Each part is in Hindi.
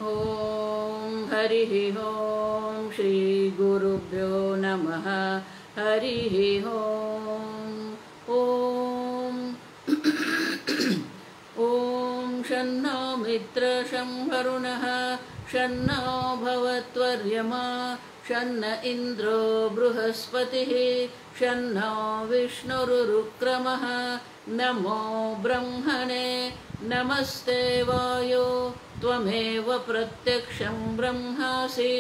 ओम हरिः ओम श्री गुरुभ्यो नमः। हरिः ओम ओम ओम शन्नो मित्र शं वरुणः शन्नो भवत्वर्यमा शन्न इन्द्रो बृहस्पतिः शन्नो विष्णुरुक्रमः नमो ब्रह्मणे नमस्ते वायो त्वमेव प्रत्यक्षं ब्रह्मासि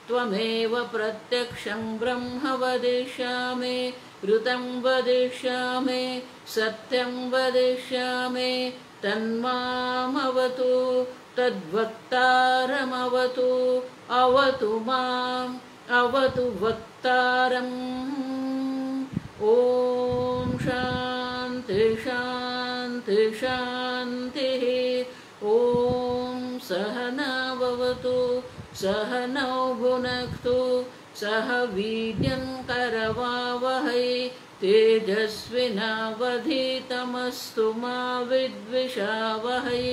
त्वमेव प्रत्यक्षं ब्रह्म वदिष्यामि ऋतं वदिष्यामि सत्यं वदिष्यामि तन्मामवतु तद्वक्तारमवतु अवतु माम् अवतु वक्तारम्। ॐ शान्ति शान्ति शान्तिः। ॐ सहना भवतु सहनौ भुनक्तु सह वीर्यं करवावहै तेजस्विनावधीतमस्तु मा विद्विषावहै।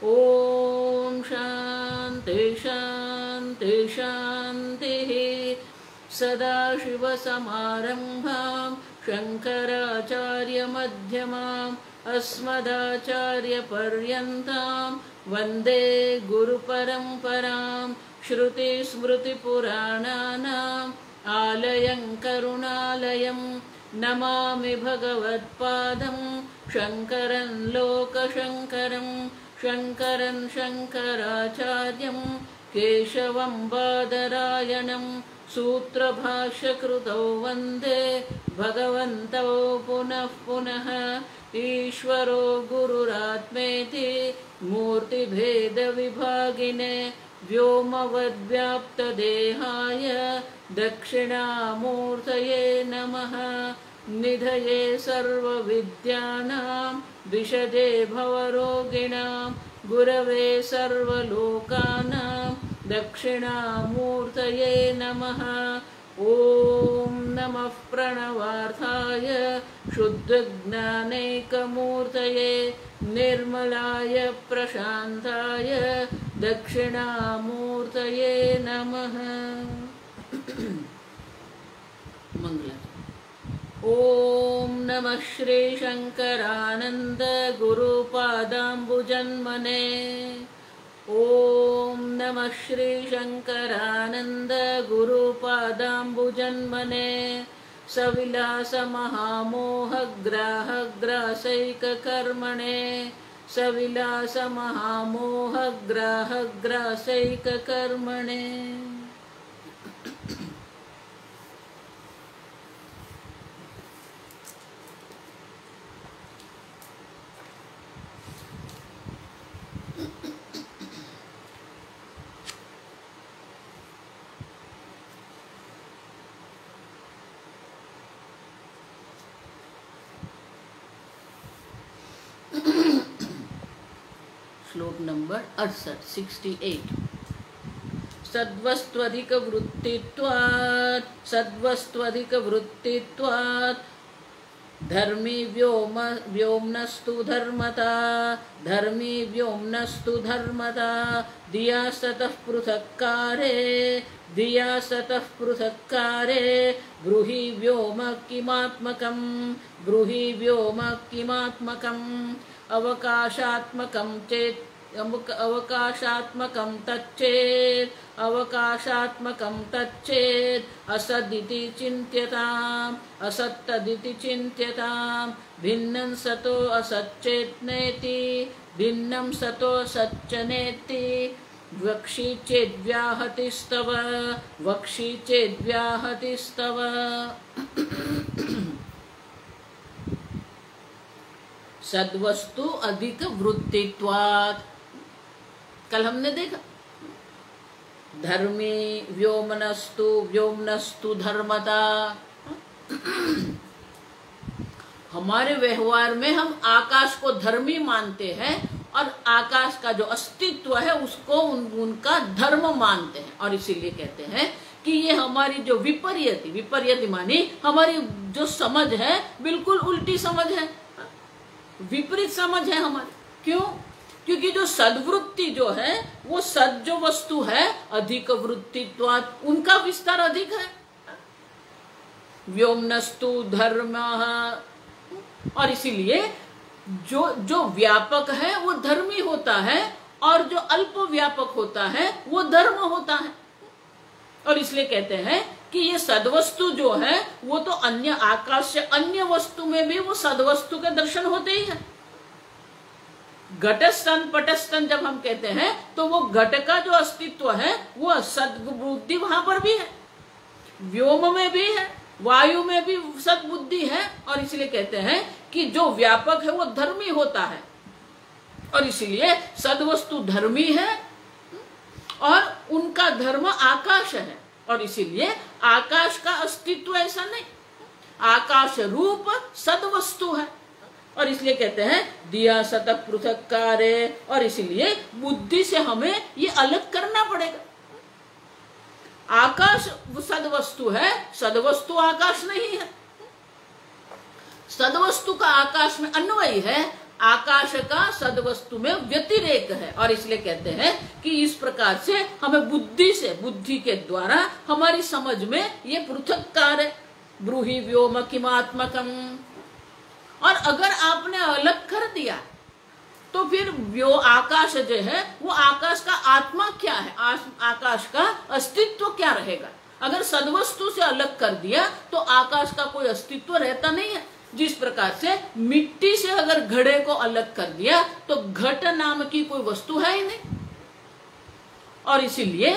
ॐ शान्ति शान्ति शान्तिः। सदाशिवसमारम्भां शङ्कराचार्यमध्यमाम् अस्मदाचार्यपर्यन्तां वन्दे गुरुपरम्परां। श्रुतिस्मृतिपुराणानाम् आलयं करुणालयं नमामि भगवत्पादं शङ्करं लोकशङ्करं शङ्करं शङ्कराचार्यं केशवं बादरायणं सूत्रभाष्यकृतौ वन्दे भगवन्तौ पुनः पुनः। ईश्वरो गुरुरात्मेति मूर्तिभेदविभागिने व्योमवद्व्याप्तदेहाय दक्षिणामूर्तये नमः। निधये सर्वविद्यानां विशदे भवरोगिणां गुरवे सर्वलोकानां दक्षिणामूर्तये नमः। ॐ नमः प्रणवार्थाय शुद्धज्ञानैकमूर्तये निर्मलाय प्रशान्ताय दक्षिणामूर्तये नमः। मंगला। ॐ नमः श्री शंकरानंद गुरुपादाम्बुजन्मने। ॐ नमः श्री शंकरानंद गुरुपादाम्बुजन्मने। सविलास महामोहग्राहग्रासैककर्मणे सविलास महामोहग्राहग्रासैककर्मणे। श्लोक नंबर 68। सद्वस्त्वधिकवृत्तित्वात् धर्मी व्योम्नस्तु धर्मता धर्मी व्योम्नस्तु धर्मता दिया सतः पृथक्कारे ब्रूहि व्योम किमात्मकम् अवकाशात्मकं तच्चेत् असदिति चिन्त्यताम् असत्तदिति चिन्त्यताम्। भिन्नं सतो असच्चेत्नेति भिन्नं सतो सच्चनेति वक्षि चेद्व्याहतिस्तव। सद्वस्तु अधिक वृत्तित्वात् कल हमने देखा धर्मी व्योमनस्तु धर्मता। हमारे व्यवहार में हम आकाश को धर्मी मानते हैं और आकाश का जो अस्तित्व है उसको उनका धर्म मानते हैं और इसीलिए कहते हैं कि ये हमारी जो विपर्यति मानी हमारी जो समझ है बिल्कुल उल्टी समझ है, विपरीत समझ है हमारी। क्यों? क्योंकि जो सद्वृत्ति जो है वो सद जो वस्तु है अधिक वृत्तित्वात्, उनका विस्तार अधिक है। व्योमनस्तु धर्म, और इसीलिए जो व्यापक है वो धर्मी होता है और जो अल्प व्यापक होता है वो धर्म होता है। और इसलिए कहते हैं कि ये सदवस्तु जो है वो तो अन्य आकाश से अन्य वस्तु में भी वो सदवस्तु के दर्शन होते ही है। घटस्थन पटस्थन जब हम कहते हैं तो वो घट का जो अस्तित्व है वो सद्बुद्धि वहां पर भी है, व्योम में भी है, वायु में भी सद्बुद्धि है। और इसलिए कहते हैं कि जो व्यापक है वो धर्मी होता है, और इसीलिए सद्वस्तु धर्मी है और उनका धर्म आकाश है। और इसीलिए आकाश का अस्तित्व ऐसा नहीं, आकाश रूप सद्वस्तु है। और इसलिए कहते हैं दिया सतः पृथक कार्य, और इसीलिए बुद्धि से हमें ये अलग करना पड़ेगा। आकाश सदवस्तु है, सदवस्तु आकाश नहीं है। सदवस्तु का आकाश में अन्वय है, आकाश का सदवस्तु में व्यतिरेक है। और इसलिए कहते हैं कि इस प्रकार से हमें बुद्धि से, बुद्धि के द्वारा हमारी समझ में ये पृथक कार्य ब्रूहि व्योम किमात्मकम। और अगर आपने अलग कर दिया तो फिर आकाश जो है वो आकाश का आत्मा क्या है, आकाश का अस्तित्व क्या रहेगा। अगर सदवस्तु से अलग कर दिया तो आकाश का कोई अस्तित्व रहता नहीं है। जिस प्रकार से मिट्टी से अगर घड़े को अलग कर दिया तो घट नाम की कोई वस्तु है ही नहीं। और इसीलिए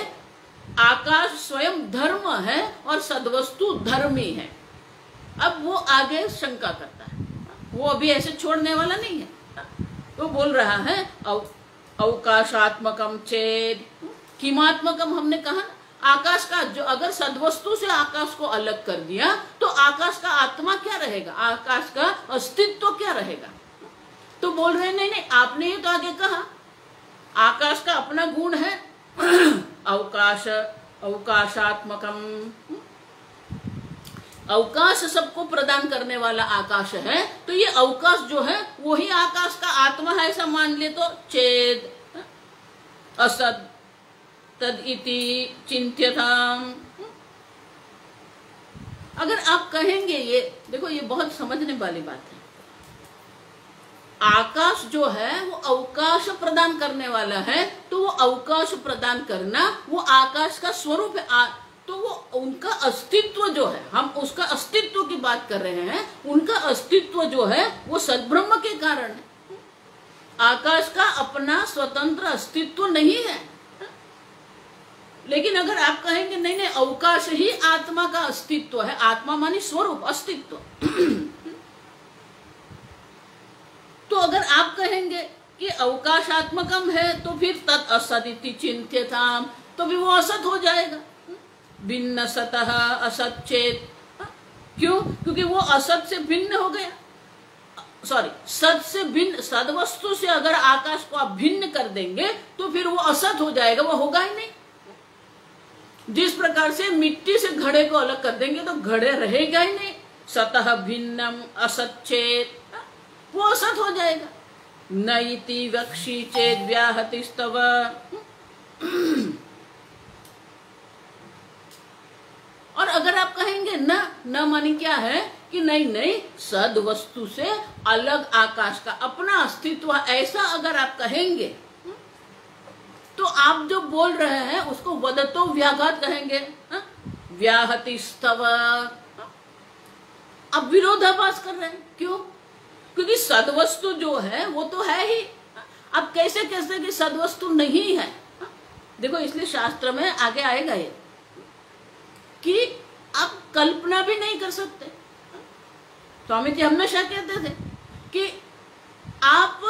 आकाश स्वयं धर्म है और सदवस्तु धर्मी है। अब वो आगे शंका करता है, वो अभी ऐसे छोड़ने वाला नहीं है। तो बोल रहा है अवकाशात्मकम चेद किमात्मकम। हमने कहा आकाश का जो अगर सद्वस्तु से आकाश को अलग कर दिया तो आकाश का आत्मा क्या रहेगा, आकाश का अस्तित्व क्या रहेगा। तो बोल रहे नहीं, आपने ही तो आगे कहा आकाश का अपना गुण है अवकाशात्मकम। अवकाश सबको प्रदान करने वाला आकाश है, तो ये अवकाश जो है वही आकाश का आत्मा है ऐसा मान ले तो चेद असद तद इति चिंत्यताम। अगर आप कहेंगे, ये देखो ये बहुत समझने वाली बात है, आकाश जो है वो अवकाश प्रदान करने वाला है, तो वो अवकाश प्रदान करना वो आकाश का स्वरूप है। तो वो उनका अस्तित्व जो है, हम उसका अस्तित्व की बात कर रहे हैं, उनका अस्तित्व जो है वो सद्ब्रह्म के कारण है। आकाश का अपना स्वतंत्र अस्तित्व नहीं है। लेकिन अगर आप कहेंगे नहीं नहीं अवकाश ही आत्मा का अस्तित्व है, आत्मा मानी स्वरूप अस्तित्व, तो अगर आप कहेंगे कि अवकाशात्मकम है तो फिर तत् असदिति चिंत्यताम, तो भी वो असत हो जाएगा। भिन्न सतः असत चेत, क्यों? क्योंकि वो असत से भिन्न हो गया, सॉरी सद से भिन्न, सदवस्तु से अगर आकाश को आप भिन्न कर देंगे तो फिर वो असत हो जाएगा, वो होगा ही नहीं। जिस प्रकार से मिट्टी से घड़े को अलग कर देंगे तो घड़े रहेगा ही नहीं। सतः भिन्नम असत चेत, वो असत हो जाएगा। न इति वक्षि चेत व्याहतिस्तव। और अगर आप कहेंगे न मानी क्या है कि नहीं नहीं सद वस्तु से अलग आकाश का अपना अस्तित्व, ऐसा अगर आप कहेंगे तो आप जो बोल रहे हैं उसको वदतो व्याघात कहेंगे, व्याहतिस्तव। अब विरोधाभास कर रहे हैं, क्यों? क्योंकि सदवस्तु जो है वो तो है ही। अब कैसे कैसे कि सदवस्तु नहीं है। देखो इसलिए शास्त्र में आगे आएगा ये कि आप कल्पना भी नहीं कर सकते। स्वामी जी हमेशा कहते थे कि आप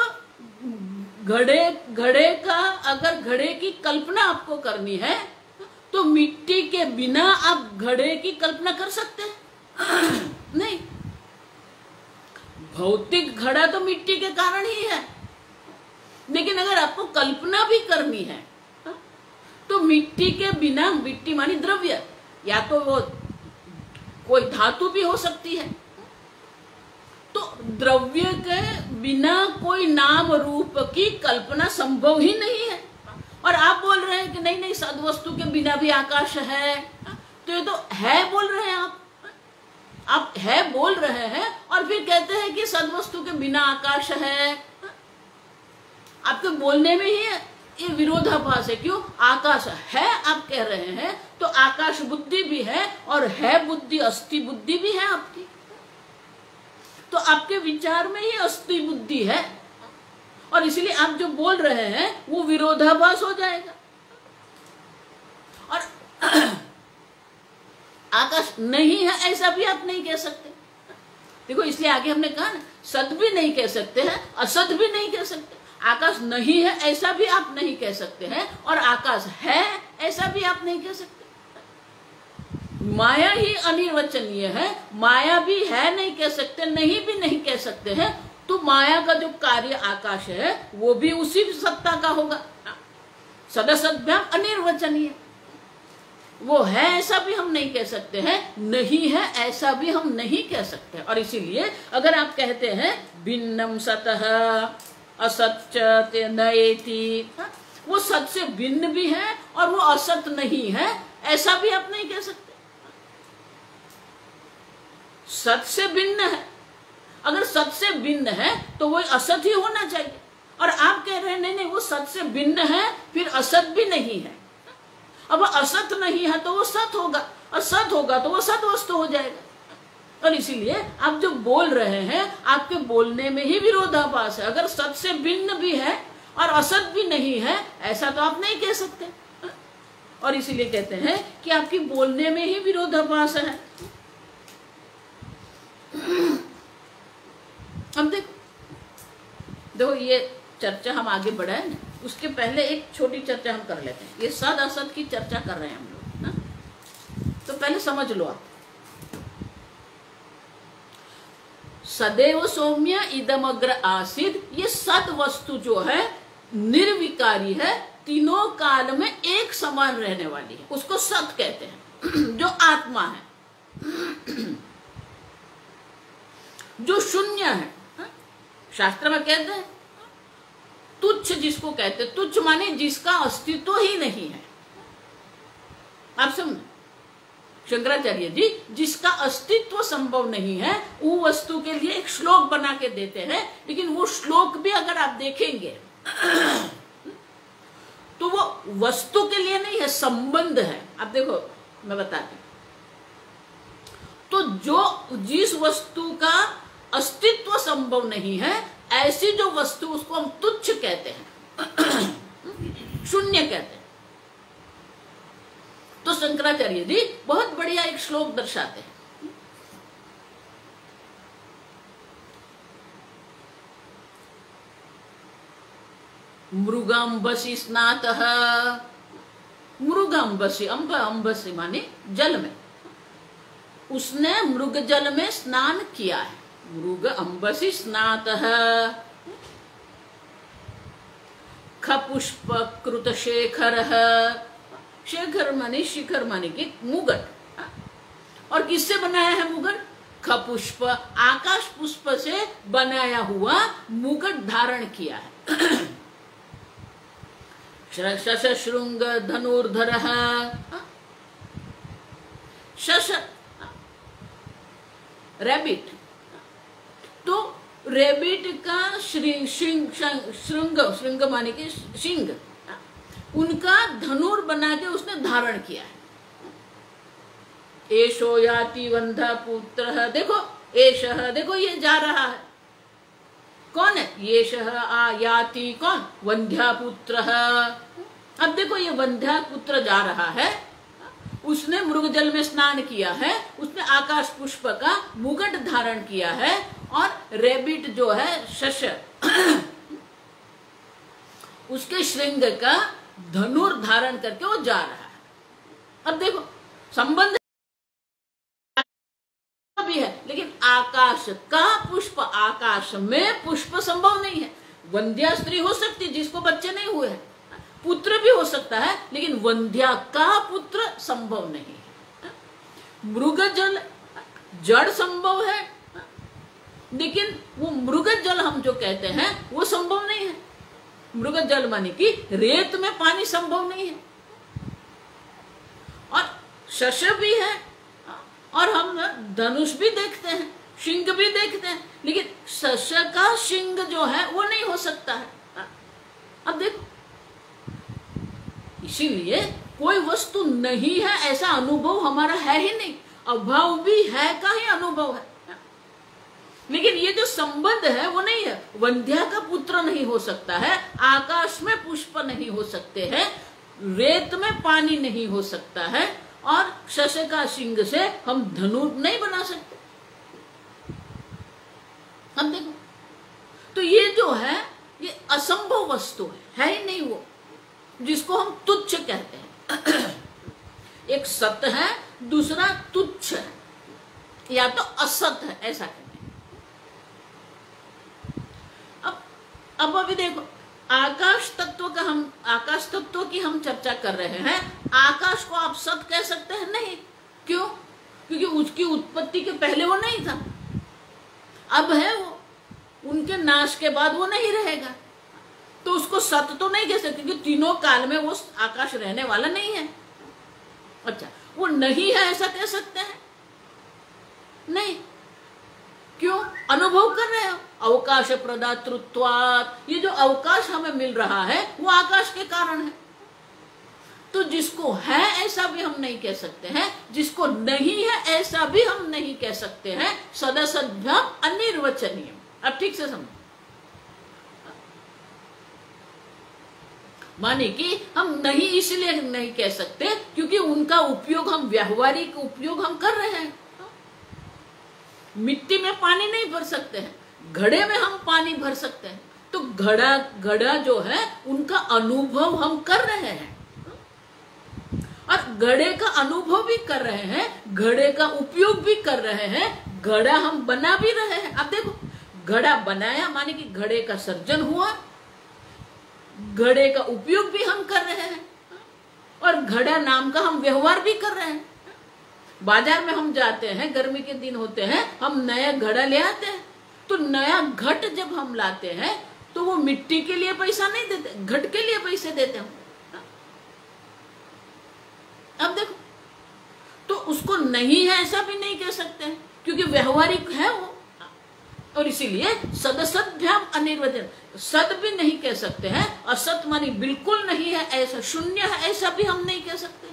घड़े का अगर घड़े की कल्पना आपको करनी है तो मिट्टी के बिना आप घड़े की कल्पना कर सकते हैं? नहीं। भौतिक घड़ा तो मिट्टी के कारण ही है, लेकिन अगर आपको कल्पना भी करनी है तो मिट्टी के बिना, मिट्टी मानी द्रव्य, या तो वो कोई धातु भी हो सकती है, तो द्रव्य के बिना कोई नाम रूप की कल्पना संभव ही नहीं है। और आप बोल रहे हैं कि नहीं नहीं सद्वस्तु के बिना भी आकाश है, तो ये तो है बोल रहे हैं आप है बोल रहे हैं और फिर कहते हैं कि सद्वस्तु के बिना आकाश है। आपके बोलने में ही ये विरोधाभास है। क्यों? आकाश है आप कह रहे हैं तो आकाश बुद्धि भी है और है बुद्धि, अस्थि बुद्धि भी है आपकी, तो आपके विचार में ही अस्थि बुद्धि है और इसलिए आप जो बोल रहे हैं वो विरोधाभास हो जाएगा। और आकाश नहीं है ऐसा भी आप नहीं कह सकते। देखो इसलिए आगे हमने कहा ना, सत भी नहीं कह सकते हैं, असत भी नहीं कह सकते। आकाश नहीं है ऐसा भी आप नहीं कह सकते हैं और आकाश है ऐसा भी आप नहीं कह सकते। माया ही अनिर्वचनीय है, माया भी है नहीं कह सकते, नहीं भी नहीं कह सकते हैं। तो माया का जो कार्य आकाश है वो भी उसी सत्ता का होगा। सदसद्भ्याम अनिर्वचनीय, वो है ऐसा भी हम नहीं कह सकते हैं, नहीं है ऐसा भी हम नहीं कह सकते। और इसीलिए अगर आप कहते हैं भिन्नम सतः असत नएति, वो सत से भिन्न भी है और वो असत नहीं है ऐसा भी आप नहीं कह सकते। सत से भिन्न है, अगर सत से भिन्न है तो वो असत ही होना चाहिए। और आप कह रहे हैं नहीं नहीं वो सत से भिन्न है फिर असत भी नहीं है। अब असत नहीं है तो वो सत होगा और सत होगा तो वो सत वस्तु हो जाएगा। और इसीलिए आप जो बोल रहे हैं आपके बोलने में ही विरोधाभास है। अगर सत से भिन्न भी है और असत भी नहीं है ऐसा तो आप नहीं कह सकते। और इसीलिए कहते हैं कि आपकी बोलने में ही विरोधाभास है। अब देखो ये चर्चा हम आगे बढ़ाए ना, उसके पहले एक छोटी चर्चा हम कर लेते हैं। ये सद असत की चर्चा कर रहे हैं हम लोग ना, तो पहले समझ लो आप। सदैव सौम्य इदमग्र आसिद, ये सद वस्तु जो है निर्विकारी है, तीनों काल में एक समान रहने वाली है, उसको सत कहते हैं। जो आत्मा है, जो शून्य है, शास्त्र में कहते हैं तुच्छ जिसको कहते हैं, तुच्छ माने जिसका अस्तित्व ही नहीं है। आप समझ, शंकराचार्य जी जिसका अस्तित्व संभव नहीं है वो वस्तु के लिए एक श्लोक बना के देते हैं, लेकिन वो श्लोक भी अगर आप देखेंगे तो वो वस्तु के लिए नहीं है, संबंध है। आप देखो मैं बताती हूं, तो जो जिस वस्तु का अस्तित्व संभव नहीं है ऐसी जो वस्तु उसको हम तुच्छ कहते हैं, शून्य कहते हैं। तो शंकराचार्य जी बहुत बढ़िया एक श्लोक दर्शाते हैं। मृगंबसी स्नातः, मृगंबसी, अंबसी माने जल में, उसने मृग जल में स्नान किया है। मृग अंबसी स्नातः खपुष्प कृत शेखर, शेखर माने शिखर माने कि मुगट। और किससे बनाया है मुगट? खपुष्प, आकाश पुष्प से बनाया हुआ मुगट धारण किया है। शशशृंग धनुर्धर, शश रैबिट, तो रैबिट का श्रृंग माने कि सिंह, उनका धनुर बना के उसने धारण किया है। एशो याति वंधा पुत्र, देखो एशः, देखो ये जा रहा है, कौन है? येशः याति, कौन? वंध्या पुत्र। अब देखो ये वंध्या पुत्र जा रहा है, उसने मृगजल में स्नान किया है, उसने आकाश पुष्प का मुकुट धारण किया है, और रेबिट जो है शश उसके श्रृंग का धनुर धारण करके वो जा रहा है। अब देखो संबंध भी है, लेकिन आकाश का पुष्प, आकाश में पुष्प संभव नहीं है। वंध्या स्त्री हो सकती जिसको बच्चे नहीं हुए हैं, पुत्र भी हो सकता है, लेकिन वंध्या का पुत्र संभव नहीं है। मृगजल जड़ संभव है, लेकिन वो मृग जल हम जो कहते हैं वो संभव नहीं है। मृग जल माने कि रेत में पानी संभव नहीं है। और शश भी है, और हम धनुष भी देखते हैं, शिंग भी देखते हैं, लेकिन शश का शिंग जो है वो नहीं हो सकता है। अब देखो, इसीलिए कोई वस्तु नहीं है ऐसा अनुभव हमारा है ही नहीं, अभाव भी है का ही अनुभव है। लेकिन ये जो संबंध है वो नहीं है। वंध्या का पुत्र नहीं हो सकता है, आकाश में पुष्प नहीं हो सकते हैं, रेत में पानी नहीं हो सकता है, और शश का शिंग से हम धनु नहीं बना सकते। हम देखो, तो ये जो है ये असंभव वस्तु है ही नहीं वो, जिसको हम तुच्छ कहते हैं। एक सत है, दूसरा तुच्छ है, या तो असत है, ऐसा कहते हैं। अब अभी देखो, आकाश तत्व की हम चर्चा कर रहे हैं। आकाश को आप सत कह सकते हैं? नहीं। क्यों? क्योंकि उसकी उत्पत्ति के पहले वो नहीं था, अब है वो, उनके नाश के बाद वो नहीं रहेगा, तो उसको सत तो नहीं कह सकते, क्योंकि तीनों काल में वो आकाश रहने वाला नहीं है। अच्छा, वो नहीं है ऐसा कह सकते हैं? नहीं। क्यों? अनुभव कर रहे हो, अवकाश प्रदातृत्वात्, ये जो अवकाश हमें मिल रहा है वो आकाश के कारण है। तो जिसको है ऐसा भी हम नहीं कह सकते हैं, जिसको नहीं है ऐसा भी हम नहीं कह सकते हैं। सदसद्भ्याम अनिर्वचनीय। अब ठीक से समझो, माने कि हम नहीं इसलिए नहीं कह सकते क्योंकि उनका उपयोग हम व्यावहारिक उपयोग हम कर रहे हैं। मिट्टी में पानी नहीं भर सकते हैं, घड़े में हम पानी भर सकते हैं, तो घड़ा जो है उनका अनुभव हम कर रहे हैं, और घड़े का अनुभव भी कर रहे हैं, घड़े का उपयोग भी कर रहे हैं, घड़ा हम बना भी रहे हैं। अब देखो, घड़ा बनाया माने कि घड़े का सर्जन हुआ, घड़े का उपयोग भी हम कर रहे हैं, और घड़ा नाम का हम व्यवहार भी कर रहे हैं। बाजार में हम जाते हैं, गर्मी के दिन होते हैं, हम नया घड़ा ले आते हैं, तो नया घट जब हम लाते हैं तो वो मिट्टी के लिए पैसा नहीं देते, घट के लिए पैसे देते हैं। अब देखो, तो उसको नहीं है ऐसा भी नहीं कह सकते हैं, क्योंकि व्यवहारिक है वो, और इसीलिए सदसद्भ्याम अनिर्वचन, सद भी नहीं कह सकते हैं, असत मानी बिल्कुल नहीं है ऐसा, शून्य है ऐसा भी हम नहीं कह सकते।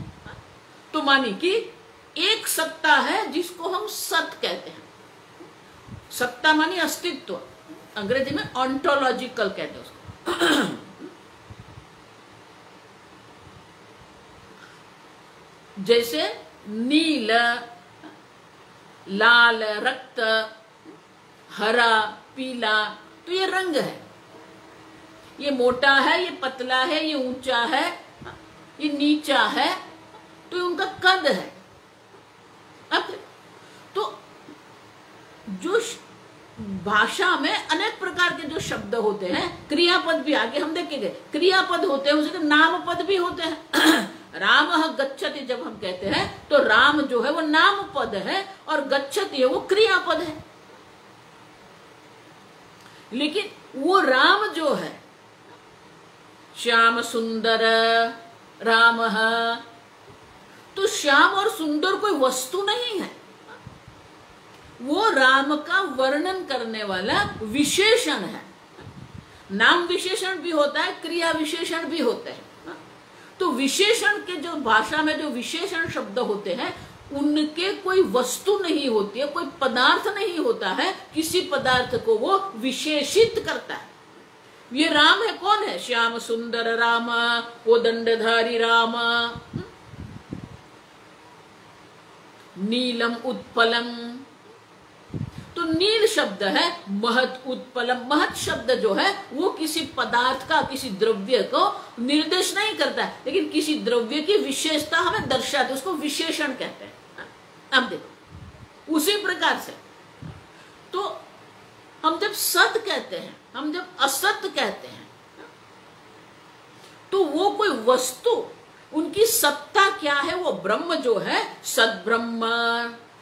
तो मानी कि एक सत्ता है जिसको हम सत कहते हैं। सत्ता मानी अस्तित्व, अंग्रेजी में ऑन्टोलॉजिकल कहते हैं उसको। जैसे नील, लाल, रक्त, हरा, पीला, तो ये रंग है। ये मोटा है, ये पतला है, ये ऊंचा है, ये नीचा है, तो ये उनका कद है। अब तो जो भाषा में अनेक प्रकार के जो शब्द होते हैं, क्रियापद भी आगे हम देखेंगे, क्रियापद होते हैं, उसे नाम पद भी होते हैं। रामः गच्छति जब हम कहते हैं तो राम जो है वो नाम पद है, और गच्छति है वो क्रियापद है। लेकिन वो राम जो है, श्याम सुंदर रामः, तो श्याम और सुंदर कोई वस्तु नहीं है, वो राम का वर्णन करने वाला विशेषण है। नाम विशेषण भी होता है, क्रिया विशेषण भी होते हैं। तो विशेषण के जो भाषा में जो विशेषण शब्द होते हैं, उनके कोई वस्तु नहीं होती है, कोई पदार्थ नहीं होता है, किसी पदार्थ को वो विशेषित करता है। ये राम है, कौन है? श्याम सुंदर राम, वो दंडधारी राम, नीलम उत्पलम। तो नील शब्द है, महत उत्पलम, महत शब्द जो है वो किसी पदार्थ का, किसी द्रव्य को निर्देश नहीं करता है, लेकिन किसी द्रव्य की विशेषता हमें दर्शाते है, उसको विशेषण कहते हैं। अब देखो, उसी प्रकार से तो हम जब सत कहते हैं, हम जब असत कहते हैं, तो वो कोई वस्तु, उनकी सत्ता क्या है? वो ब्रह्म जो है, सद ब्रह्म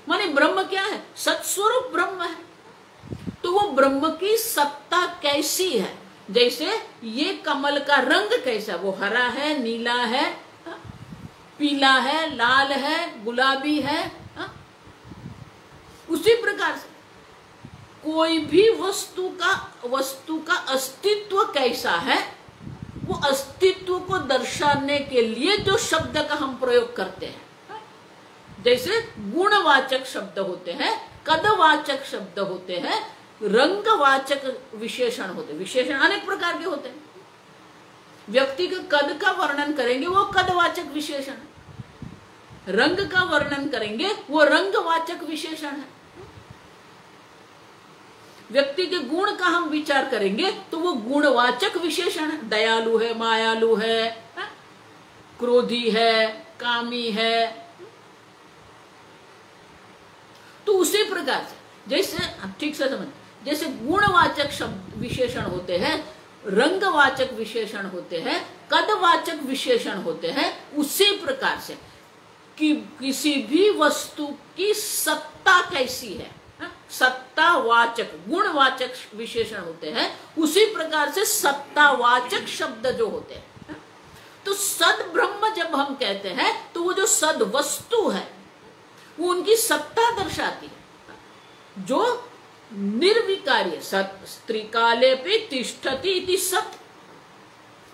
माने ब्रह्म क्या है? सत्स्वरूप ब्रह्म है। तो वो ब्रह्म की सत्ता कैसी है, जैसे ये कमल का रंग कैसा, वो हरा है, नीला है, पीला है, लाल है, गुलाबी है, उसी प्रकार से कोई भी वस्तु का अस्तित्व कैसा है, वो अस्तित्व को दर्शाने के लिए जो शब्द का हम प्रयोग करते हैं, जैसे गुणवाचक शब्द होते हैं, कदवाचक शब्द होते हैं, रंगवाचक विशेषण होते हैं। विशेषण अनेक प्रकार के होते हैं। व्यक्ति के कद का वर्णन करेंगे वो कदवाचक विशेषण है, रंग का वर्णन करेंगे वो रंगवाचक विशेषण है। व्यक्ति के गुण का हम विचार करेंगे तो वो गुणवाचक विशेषण है। दयालु है, मायालु है, क्रोधी है, कामी है। तो उसी प्रकार से जैसे ठीक से समझ, जैसे गुणवाचक शब्द विशेषण होते हैं, रंगवाचक विशेषण होते हैं, कदवाचक विशेषण होते हैं, उसी प्रकार से कि किसी भी वस्तु की सत्ता कैसी है, सत्तावाचक गुणवाचक विशेषण होते हैं, उसी प्रकार से सत्तावाचक शब्द जो होते हैं। तो सद ब्रह्म जब हम कहते हैं तो वो जो सद वस्तु है वो उनकी सत्ता दर्शाती है, जो निर्विकार्य सत त्रिकाले पे तिष्ठति इति सत,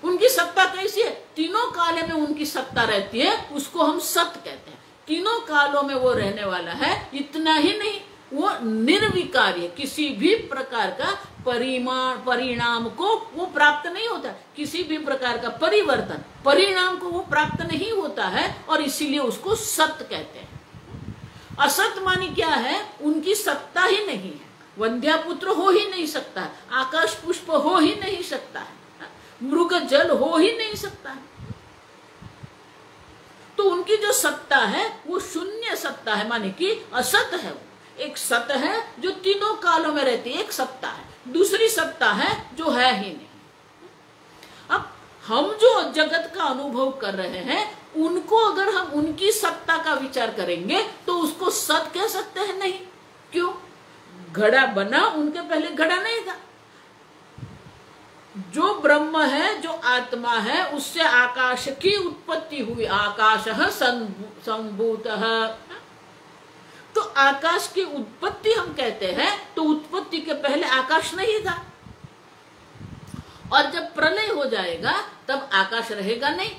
उनकी सत्ता कैसी है, तीनों काले में उनकी सत्ता रहती है, उसको हम सत कहते हैं। तीनों कालों में वो रहने वाला है। इतना ही नहीं, वो निर्विकार्य, किसी भी प्रकार का परिणाम को वो प्राप्त नहीं होता, किसी भी प्रकार का परिणाम को वो प्राप्त नहीं होता है, और इसीलिए उसको सत कहते हैं। असत मानी क्या है, उनकी सत्ता ही नहीं है, वंध्यापुत्र हो ही नहीं सकता है, आकाश पुष्प हो ही नहीं सकता है, मृग जल हो ही नहीं सकता है। तो उनकी जो सत्ता है वो शून्य सत्ता है, माने कि असत है। एक सत है जो तीनों कालों में रहती है, एक सत्ता है, दूसरी सत्ता है जो है ही नहीं। अब हम जो जगत का अनुभव कर रहे हैं उनको अगर हम उनकी सत्ता का विचार करेंगे तो उसको सत कह सकते हैं? नहीं। क्यों? घड़ा बना, उनके पहले घड़ा नहीं था। जो ब्रह्म है, जो आत्मा है, उससे आकाश की उत्पत्ति हुई। आकाशः संभूतः, तो आकाश की उत्पत्ति हम कहते हैं, तो उत्पत्ति के पहले आकाश नहीं था, और जब प्रलय हो जाएगा तब आकाश रहेगा नहीं।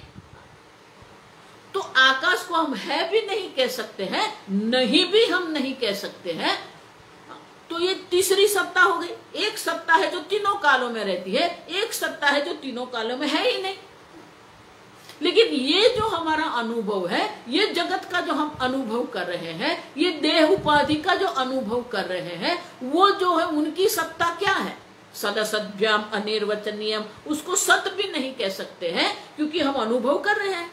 तो आकाश को हम है भी नहीं कह सकते हैं, नहीं भी हम नहीं कह सकते हैं। तो ये तीसरी सत्ता हो गई। एक सत्ता है जो तीनों कालों में रहती है, एक सत्ता है जो तीनों कालों में है ही नहीं। लेकिन ये जो हमारा अनुभव है, ये जगत का जो हम अनुभव कर रहे हैं, ये देह उपाधि का जो अनुभव कर रहे हैं, वो जो है उनकी सत्ता क्या है? सदसद्भ्याम अनिर्वचनीयम, उसको सत भी नहीं कह सकते हैं क्योंकि हम अनुभव कर रहे हैं।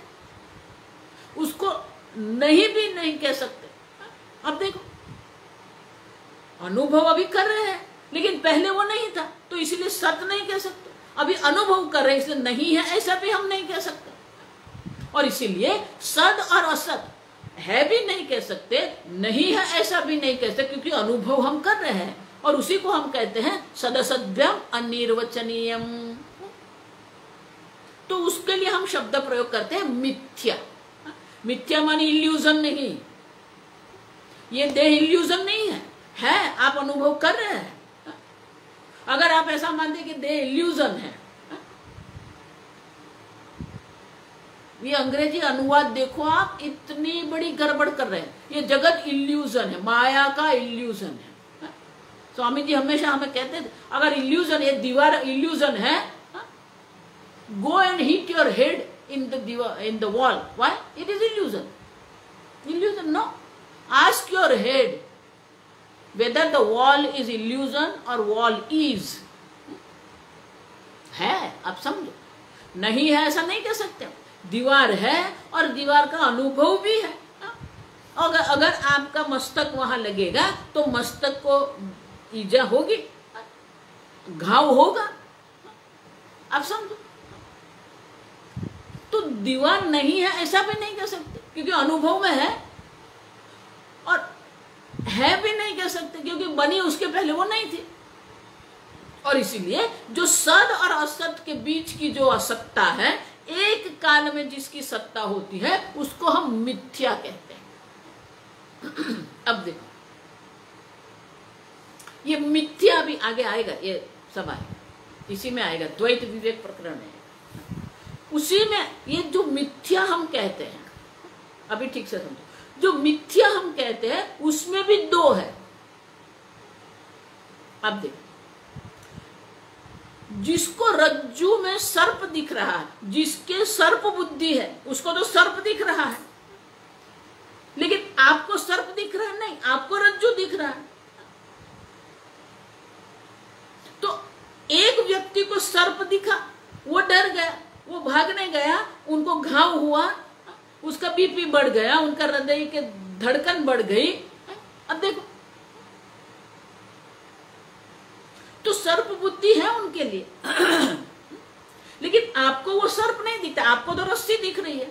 उसको नहीं भी नहीं कह सकते। अब देखो, अनुभव अभी कर रहे हैं लेकिन पहले वो नहीं था, तो इसलिए सत नहीं कह सकते। अभी अनुभव कर रहे हैं इसलिए नहीं है ऐसा भी हम नहीं कह सकते। और इसीलिए सद और असत है भी नहीं कह सकते, नहीं है ऐसा भी नहीं कह सकते, क्योंकि अनुभव हम कर रहे हैं, और उसी को हम कहते हैं सदसद्भ्यम अनिर्वचनीयम। तो उसके लिए हम शब्द प्रयोग करते हैं मिथ्या। मिथ्या मानी इल्यूजन नहीं, ये देह इल्यूजन नहीं है, आप अनुभव कर रहे हैं। अगर आप ऐसा मानते कि देह इल्यूजन है, ये अंग्रेजी अनुवाद देखो आप, इतनी बड़ी गड़बड़ कर रहे हैं। ये जगत इल्यूजन है, माया का इल्यूजन है। स्वामी जी हमेशा हमें कहते थे, अगर इल्यूजन, ये दीवार इल्यूजन है, go and hit your head in the wall. Why? It is illusion. Illusion, no. Ask your head whether the wall is illusion or wall is. है, आप समझो। नहीं है ऐसा नहीं कह सकते। दीवार है और दीवार का अनुभव भी है। अगर आपका मस्तक वहां लगेगा तो मस्तक को ईजा होगी, घाव होगा, आप समझो। तो दीवार नहीं है ऐसा भी नहीं कह सकते क्योंकि अनुभव में है, और है भी नहीं कह सकते क्योंकि बनी उसके पहले वो नहीं थी। और इसीलिए जो सद और असत के बीच की जो सत्ता है, एक काल में जिसकी सत्ता होती है, उसको हम मिथ्या कहते हैं। अब देखो, ये मिथ्या भी आगे आएगा, ये सब आएगा, इसी में आएगा, द्वैत विवेक प्रकरण है, उसी में ये जो मिथ्या हम कहते हैं, अभी ठीक से समझो, जो मिथ्या हम कहते हैं उसमें भी दो है। अब देखो, जिसको रज्जू में सर्प दिख रहा है, जिसके सर्प बुद्धि है, उसको तो सर्प दिख रहा है, लेकिन आपको सर्प दिख रहा है नहीं, आपको रज्जू दिख रहा है। तो एक व्यक्ति को सर्प दिखा, वो डर गया, वो भागने गया, उनको घाव हुआ, उसका बीपी बढ़ गया, उनका हृदय के धड़कन बढ़ गई। अब देखो, तो सर्प बुद्धि है उनके लिए, लेकिन आपको वो सर्प नहीं दिखता, आपको तो रस्सी दिख रही है।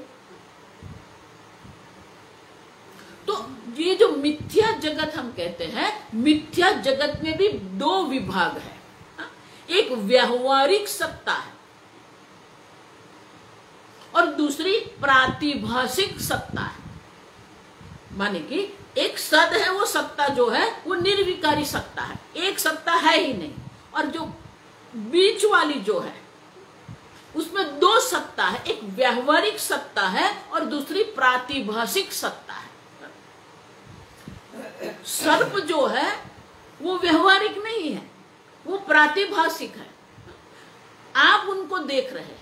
तो ये जो मिथ्या जगत हम कहते हैं, मिथ्या जगत में भी दो विभाग है। एक व्यवहारिक सत्ता है और दूसरी प्रातिभाषिक सत्ता है। माने कि एक सद है, वो सत्ता जो है वो निर्विकारी सत्ता है, एक सत्ता है ही नहीं, और जो बीच वाली जो है उसमें दो सत्ता है, एक व्यवहारिक सत्ता है और दूसरी प्रातिभाषिक सत्ता है। सर्प जो है वो व्यवहारिक नहीं है, वो प्रातिभाषिक है, आप उनको देख रहे हैं।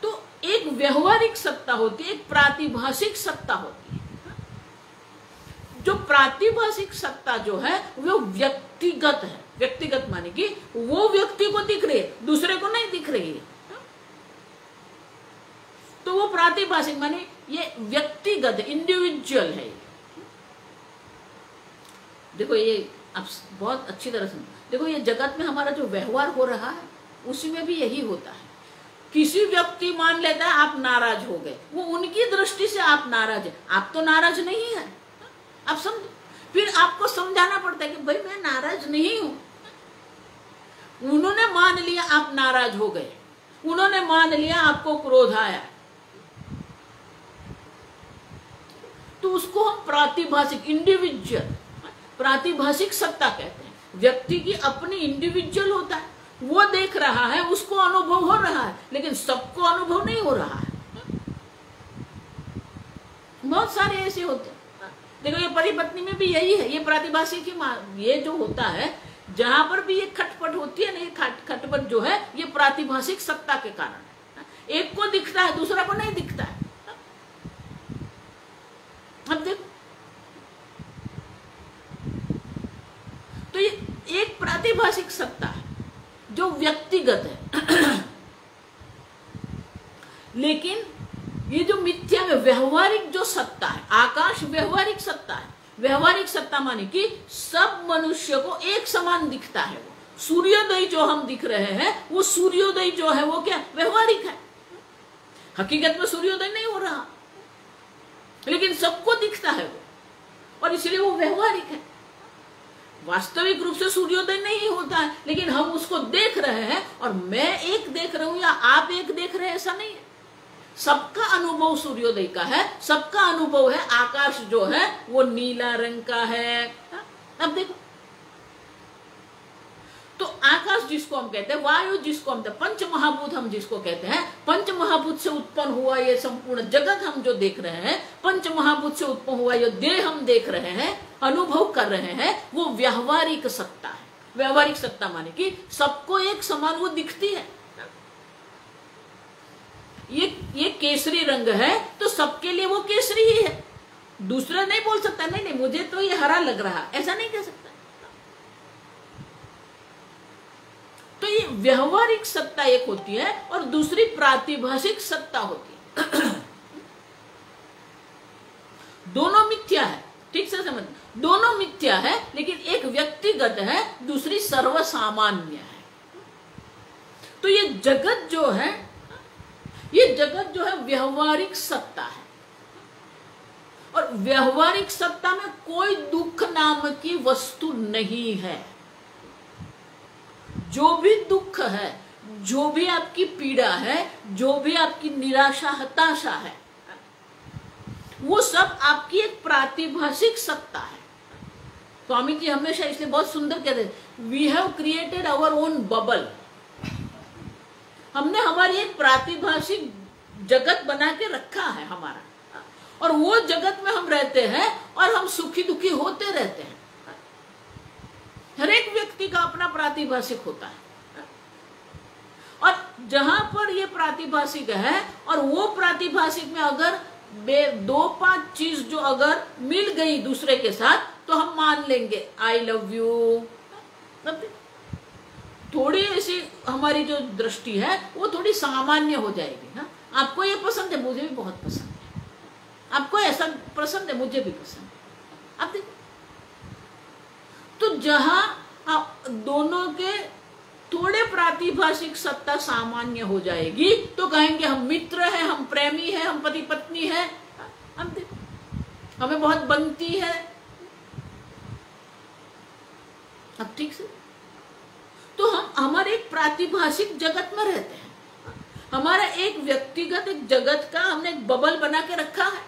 तो एक व्यवहारिक सत्ता होती है, एक प्रातिभाषिक सत्ता होती है। जो प्रातिभाषिक सत्ता जो है वो व्यक्तिगत है। व्यक्तिगत माने कि वो व्यक्ति को दिख रही है, दूसरे को नहीं दिख रही है, तो वो प्रातिभाषिक माने ये व्यक्तिगत, इंडिविजुअल है। देखो, ये आप बहुत अच्छी तरह समझो। देखो, ये जगत में हमारा जो व्यवहार हो रहा है उसी में भी यही होता है। किसी व्यक्ति मान लेता है आप नाराज हो गए, वो उनकी दृष्टि से आप नाराज है, आप तो नाराज नहीं है। आप समझो, फिर आपको समझाना पड़ता है कि भाई मैं नाराज नहीं हूं। उन्होंने मान लिया आप नाराज हो गए, उन्होंने मान लिया आपको क्रोध आया, तो उसको हम प्रातिभाषिक, इंडिविजुअल, प्रातिभाषिक सत्ता कहते हैं। व्यक्ति की अपनी इंडिविजुअल होता है, वो देख रहा है, उसको अनुभव हो रहा है, लेकिन सबको अनुभव नहीं हो रहा है। बहुत सारे ऐसे होते हैं। देखो, ये पति पत्नी में भी यही है, ये प्रातिभाषिक ही, ये जो होता है जहां पर भी ये खटपट होती है ना, ये खटपट जो है ये प्रातिभाषिक सत्ता के कारण है। एक को दिखता है, दूसरा को नहीं दिखता है। अब देखो, तो ये एक प्रातिभाषिक सत्ता है जो व्यक्तिगत है। लेकिन ये जो मिथ्या में व्यवहारिक जो सत्ता है, आकाश व्यवहारिक सत्ता है। व्यवहारिक सत्ता माने कि सब मनुष्य को एक समान दिखता है। वो सूर्योदय जो हम दिख रहे हैं, वो सूर्योदय जो है वो क्या व्यवहारिक है। हकीकत में सूर्योदय नहीं हो रहा, लेकिन सबको दिखता है वो, और इसलिए वो व्यवहारिक है। वास्तविक रूप से सूर्योदय नहीं होता है, लेकिन हम उसको देख रहे हैं, और मैं एक देख रहा हूं या आप एक देख रहे हैं, ऐसा नहीं है। सबका अनुभव सूर्योदय का है, सबका अनुभव है आकाश जो है वो नीला रंग का है। अब देखो, तो आकाश जिसको हम कहते हैं, वायु जिसको हम कहते हैं, पंच महाभूत हम जिसको कहते हैं, पंच महाभूत से उत्पन्न हुआ ये संपूर्ण जगत हम जो देख रहे हैं, पंच महाभूत से उत्पन्न हुआ ये देह हम देख रहे हैं, अनुभव कर रहे हैं, वो व्यवहारिक सत्ता है। व्यवहारिक सत्ता माने कि सबको एक समान वो दिखती है। ये केसरी रंग है तो सबके लिए वो केसरी ही है। दूसरा नहीं बोल सकता नहीं मुझे तो ये हरा लग रहा, ऐसा नहीं कह सकता। तो ये व्यवहारिक सत्ता एक होती है और दूसरी प्रातिभाषिक सत्ता होती है। दोनों मिथ्या है, ठीक से समझ, दोनों मिथ्या है, लेकिन एक व्यक्तिगत है, दूसरी सर्वसामान्य है। तो ये जगत जो है, ये जगत जो है व्यवहारिक सत्ता है, और व्यवहारिक सत्ता में कोई दुख नाम की वस्तु नहीं है। जो भी दुख है, जो भी आपकी पीड़ा है, जो भी आपकी निराशा हताशा है, वो सब आपकी एक प्रातिभाषिक सत्ता है। स्वामी जी हमेशा इसलिए बहुत सुंदर कहते हैं, we have created our own bubble. हमने हमारी एक प्रातिभाषिक जगत बना के रखा है हमारा, और वो जगत में हम रहते हैं और हम सुखी दुखी होते रहते हैं। हर एक व्यक्ति का अपना प्रातिभाषिक होता है, और जहां पर ये प्रातिभाषिक है और वो प्रातिभाषिक में अगर 2-5 चीज जो अगर मिल गई दूसरे के साथ, तो हम मान लेंगे आई लव यू। थोड़ी ऐसी हमारी जो दृष्टि है वो थोड़ी सामान्य हो जाएगी। हाँ, आपको ये पसंद है, मुझे भी बहुत पसंद है, आपको ऐसा पसंद है, मुझे भी पसंद है। आप देखो, तो जहां दोनों के थोड़े प्रातिभाषिक सत्ता सामान्य हो जाएगी, तो कहेंगे हम मित्र हैं, हम प्रेमी हैं, हम पति पत्नी हैं। हम देखो, हमें बहुत बनती है। अब ठीक से, तो हम हमारे एक प्रातिभाषिक जगत में रहते हैं। हमारा एक व्यक्तिगत एक जगत का हमने एक बबल बना के रखा है,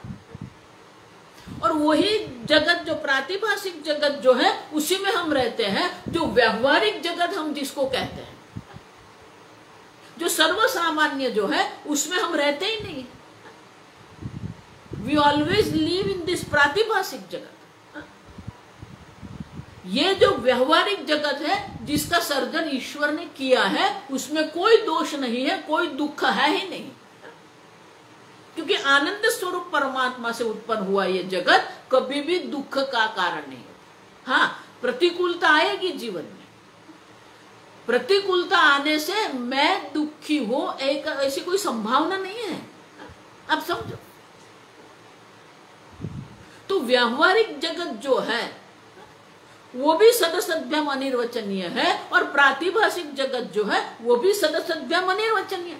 और वही जगत जो प्रातिभाषिक जगत जो है उसी में हम रहते हैं। जो व्यवहारिक जगत हम जिसको कहते हैं, जो सर्वसामान्य जो है, उसमें हम रहते ही नहीं। We always live in this प्रातिभाषिक जगत। ये जो व्यवहारिक जगत है जिसका सर्जन ईश्वर ने किया है, उसमें कोई दोष नहीं है, कोई दुख है ही नहीं, क्योंकि आनंद स्वरूप परमात्मा से उत्पन्न हुआ ये जगत कभी भी दुख का कारण नहीं। हाँ, प्रतिकूलता आएगी जीवन में, प्रतिकूलता आने से मैं दुखी हूं एक ऐसी कोई संभावना नहीं है। अब समझो, तो व्यवहारिक जगत जो है वो भी सदसद्भ्यम अनिर्वचनीय है, और प्रातिभाषिक जगत जो है वो भी सदसद्भ्यम अनिर्वचनीय।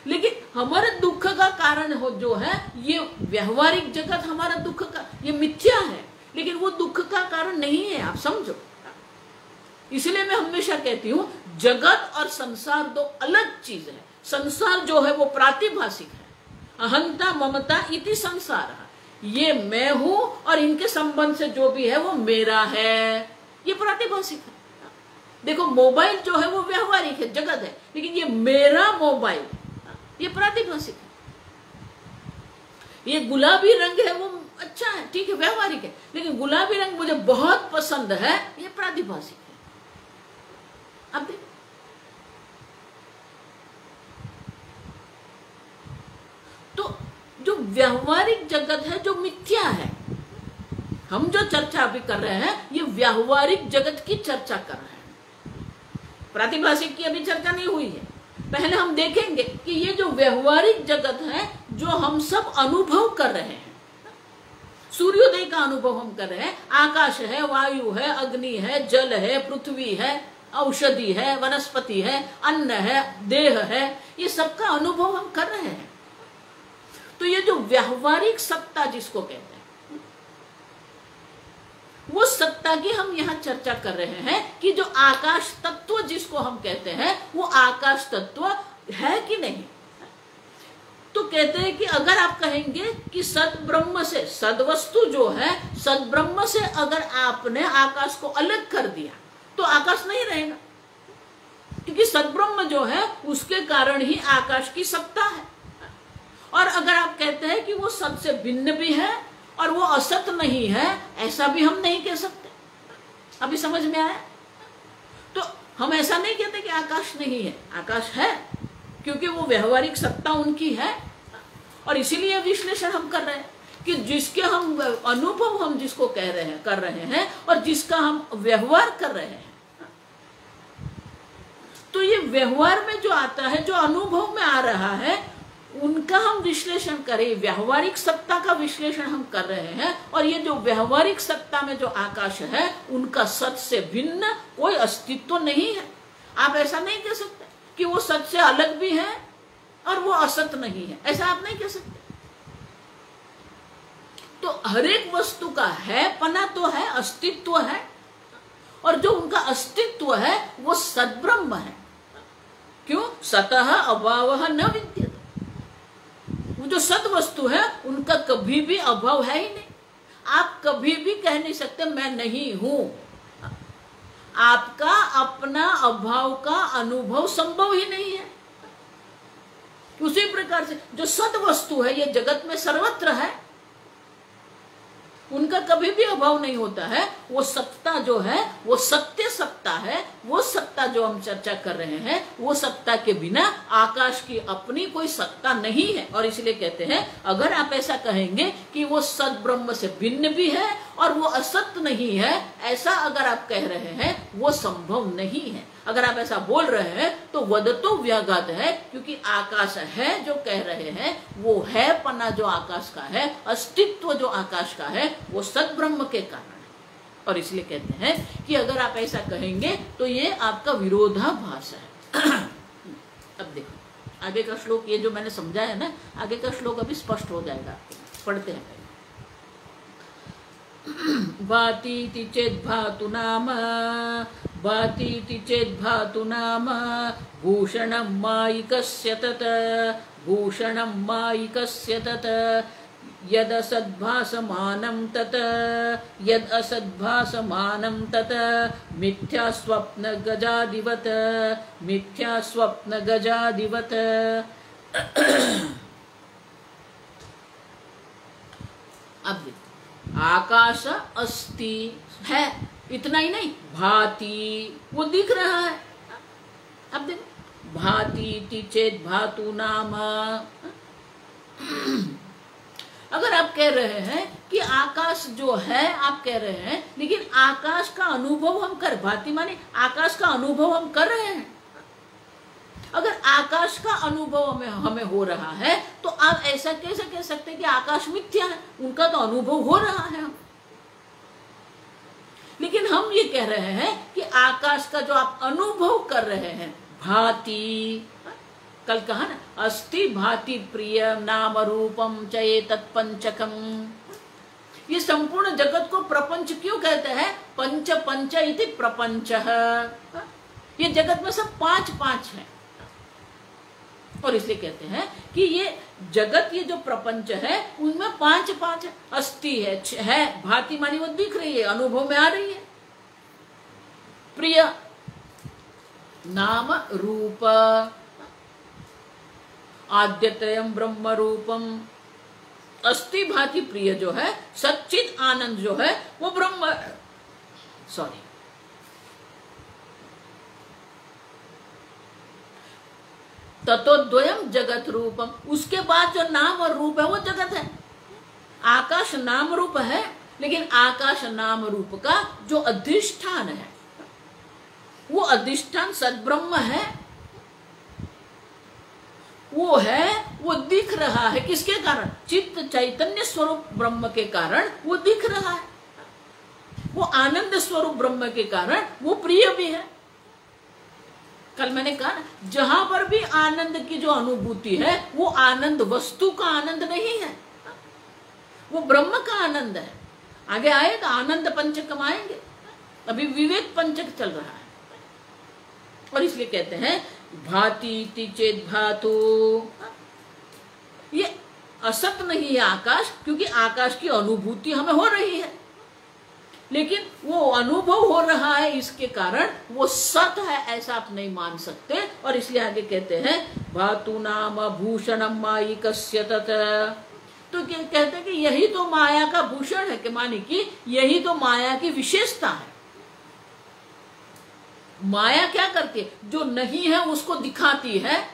लेकिन हमारे दुख का कारण हो जो है ये व्यवहारिक जगत, हमारा दुख का ये मिथ्या है, लेकिन वो दुख का कारण नहीं है। आप समझो, इसलिए मैं हमेशा कहती हूं जगत और संसार दो अलग चीज है। संसार जो है वो प्रातिभाषिक है, अहंता ममता इति संसार, ये मैं हूं और इनके संबंध से जो भी है वो मेरा है, ये प्रातिभाषिक है। देखो, मोबाइल जो है वो व्यवहारिक है, जगत है, लेकिन ये मेरा मोबाइल ये प्रातिभाषिक है। ये गुलाबी रंग है वो अच्छा है, ठीक है, व्यवहारिक है, लेकिन गुलाबी रंग मुझे बहुत पसंद है, ये प्रातिभाषिक है। अब देखो, तो जो व्यवहारिक जगत है जो मिथ्या है, हम जो चर्चा अभी कर रहे हैं ये व्यवहारिक जगत की चर्चा कर रहे हैं, प्रातिभाषिक की अभी चर्चा नहीं हुई है। पहले हम देखेंगे कि ये जो व्यवहारिक जगत है जो हम सब अनुभव कर रहे हैं, सूर्योदय का अनुभव हम कर रहे हैं, आकाश है, वायु है, अग्नि है, जल है, पृथ्वी है, औषधि है, वनस्पति है, अन्न है, देह है, ये सबका अनुभव हम कर रहे हैं। तो ये जो व्यवहारिक सत्ता जिसको कहते हैं, वो सत्ता की हम यहाँ चर्चा कर रहे हैं कि जो आकाश तत्व जिसको हम कहते हैं वो आकाश तत्व है कि नहीं। तो कहते हैं कि अगर आप कहेंगे कि सद ब्रह्म से, सद वस्तु जो है सद ब्रह्म से अगर आपने आकाश को अलग कर दिया तो आकाश नहीं रहेगा, क्योंकि सद ब्रह्म जो है उसके कारण ही आकाश की सत्ता है। और अगर आप कहते हैं कि वो सत से भिन्न भी है और वो असत नहीं है, ऐसा भी हम नहीं कह सकते। अभी समझ में आया? तो हम ऐसा नहीं कहते कि आकाश नहीं है, आकाश है, क्योंकि वो व्यवहारिक सत्ता उनकी है। और इसीलिए विश्लेषण हम कर रहे हैं कि जिसके हम अनुभव हम जिसको कह रहे हैं, कर रहे हैं, और जिसका हम व्यवहार कर रहे हैं, तो ये व्यवहार में जो आता है, जो अनुभव में आ रहा है, उनका हम विश्लेषण करें। व्यवहारिक सत्ता का विश्लेषण हम कर रहे हैं, और ये जो व्यवहारिक सत्ता में जो आकाश है उनका सत से भिन्न कोई अस्तित्व नहीं है। आप ऐसा नहीं कह सकते कि वो सत से अलग भी है और वो असत नहीं है, ऐसा आप नहीं कह सकते। तो हर एक वस्तु का है पना तो है, अस्तित्व है, और जो उनका अस्तित्व है वो सद्ब्रह्म है। क्यों? सतः अभाव न विद्यते। वो जो सद वस्तु है उनका कभी भी अभाव है ही नहीं। आप कभी भी कह नहीं सकते मैं नहीं हूं। आपका अपना अभाव का अनुभव संभव ही नहीं है। उसी प्रकार से जो सद वस्तु है ये जगत में सर्वत्र है, उनका कभी भी अभाव नहीं होता है। वो सत्ता जो है वो सत्य सत्ता है। वो सत्ता जो हम चर्चा कर रहे हैं वो सत्ता के बिना आकाश की अपनी कोई सत्ता नहीं है। और इसलिए कहते हैं अगर आप ऐसा कहेंगे कि वो सद ब्रह्म से भिन्न भी है और वो असत नहीं है, ऐसा अगर आप कह रहे हैं वो संभव नहीं है। अगर आप ऐसा बोल रहे हैं तो वदतो व्याघात है, क्योंकि आकाश है जो कह रहे हैं वो है पना जो आकाश का है, अस्तित्व जो आकाश का है वो सद्ब्रह्म के कारण है। और इसलिए कहते हैं कि अगर आप ऐसा कहेंगे तो ये आपका विरोधाभास है। अब देखो आगे का श्लोक, ये जो मैंने समझाया ना, आगे का श्लोक अभी स्पष्ट हो जाएगा। पढ़ते हैं। भातीति चेद् भातु नाम, भातीति चेद् भातु नाम, भूषणं मायिकस्य तत्, भूषणं मायिकस्य तत्, यद् असद्भासमानं तत्, यद् असद्भासमानं तत्, मिथ्या स्वप्न गजादिवत्, मिथ्या स्वप्न गजादिवत्। अब आकाश अस्ति है, इतना ही नहीं, भाति वो दिख रहा है। अब देखो भाति चेत भातु नाम। अगर आप कह रहे हैं कि आकाश जो है, आप कह रहे हैं लेकिन आकाश का अनुभव हम कर, भाति माने आकाश का अनुभव हम कर रहे हैं। अगर आकाश का अनुभव हमें हो रहा है तो आप ऐसा कैसे कह सकते हैं कि आकाश मिथ्या है? उनका तो अनुभव हो रहा है हम। लेकिन हम ये कह रहे हैं कि आकाश का जो आप अनुभव कर रहे हैं, भाति, कल कहा ना, अस्ति भाति प्रिय नाम रूपम चये तत्पंचकम। ये संपूर्ण जगत को प्रपंच क्यों कहते हैं? पंच पंच इति प्रपंचः। ये जगत में सब पांच पांच है, और इसलिए कहते हैं कि ये जगत, ये जो प्रपंच है उनमें पांच पांच अस्थि है, भांति मानी वो दिख रही है, अनुभव में आ रही है। प्रिय नाम रूप, आद्यतयम ब्रह्म रूपम। अस्थि भांति प्रिय जो है, सच्चित आनंद जो है वो ब्रह्म, सॉरी, ततोद्वयम जगत रूपम। उसके बाद जो नाम और रूप है वो जगत है। आकाश नाम रूप है, लेकिन आकाश नाम रूप का जो अधिष्ठान है वो अधिष्ठान सद्ब्रह्म है। वो है, वो दिख रहा है। किसके कारण? चित्त चैतन्य स्वरूप ब्रह्म के कारण वो दिख रहा है। वो आनंद स्वरूप ब्रह्म के कारण वो प्रिय भी है। कल मैंने कहा जहां पर भी आनंद की जो अनुभूति है वो आनंद वस्तु का आनंद नहीं है, वो ब्रह्म का आनंद है। आगे आएगा आनंद पंचकम आएंगे, अभी विवेक पंचक चल रहा है। और इसलिए कहते हैं भाति चेत भातु। ये असत नहीं है आकाश, क्योंकि आकाश की अनुभूति हमें हो रही है, लेकिन वो अनुभव हो रहा है, इसके कारण वो सत है ऐसा आप नहीं मान सकते। और इसलिए आगे कहते हैं भातु नाम भूषणम मायिकस्य तत्। तो कहते हैं कि यही तो माया का भूषण है, कि माने कि यही तो माया की विशेषता है। माया क्या करती है? जो नहीं है उसको दिखाती है,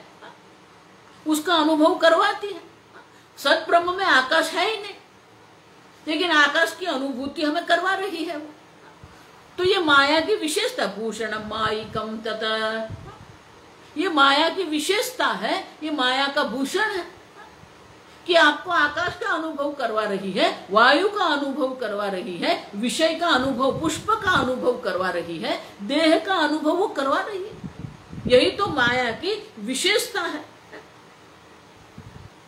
उसका अनुभव करवाती है। सत ब्रह्म में आकाश है ही नहीं, लेकिन आकाश की अनुभूति हमें करवा रही है वो। तो ये माया की विशेषता, भूषणम मायिकम तथा, ये माया की विशेषता है, ये माया का भूषण है कि आपको आकाश का अनुभव करवा रही है, वायु का अनुभव करवा रही है, विषय का अनुभव, पुष्प का अनुभव करवा रही है, देह का अनुभव वो करवा रही है। यही तो माया की विशेषता है।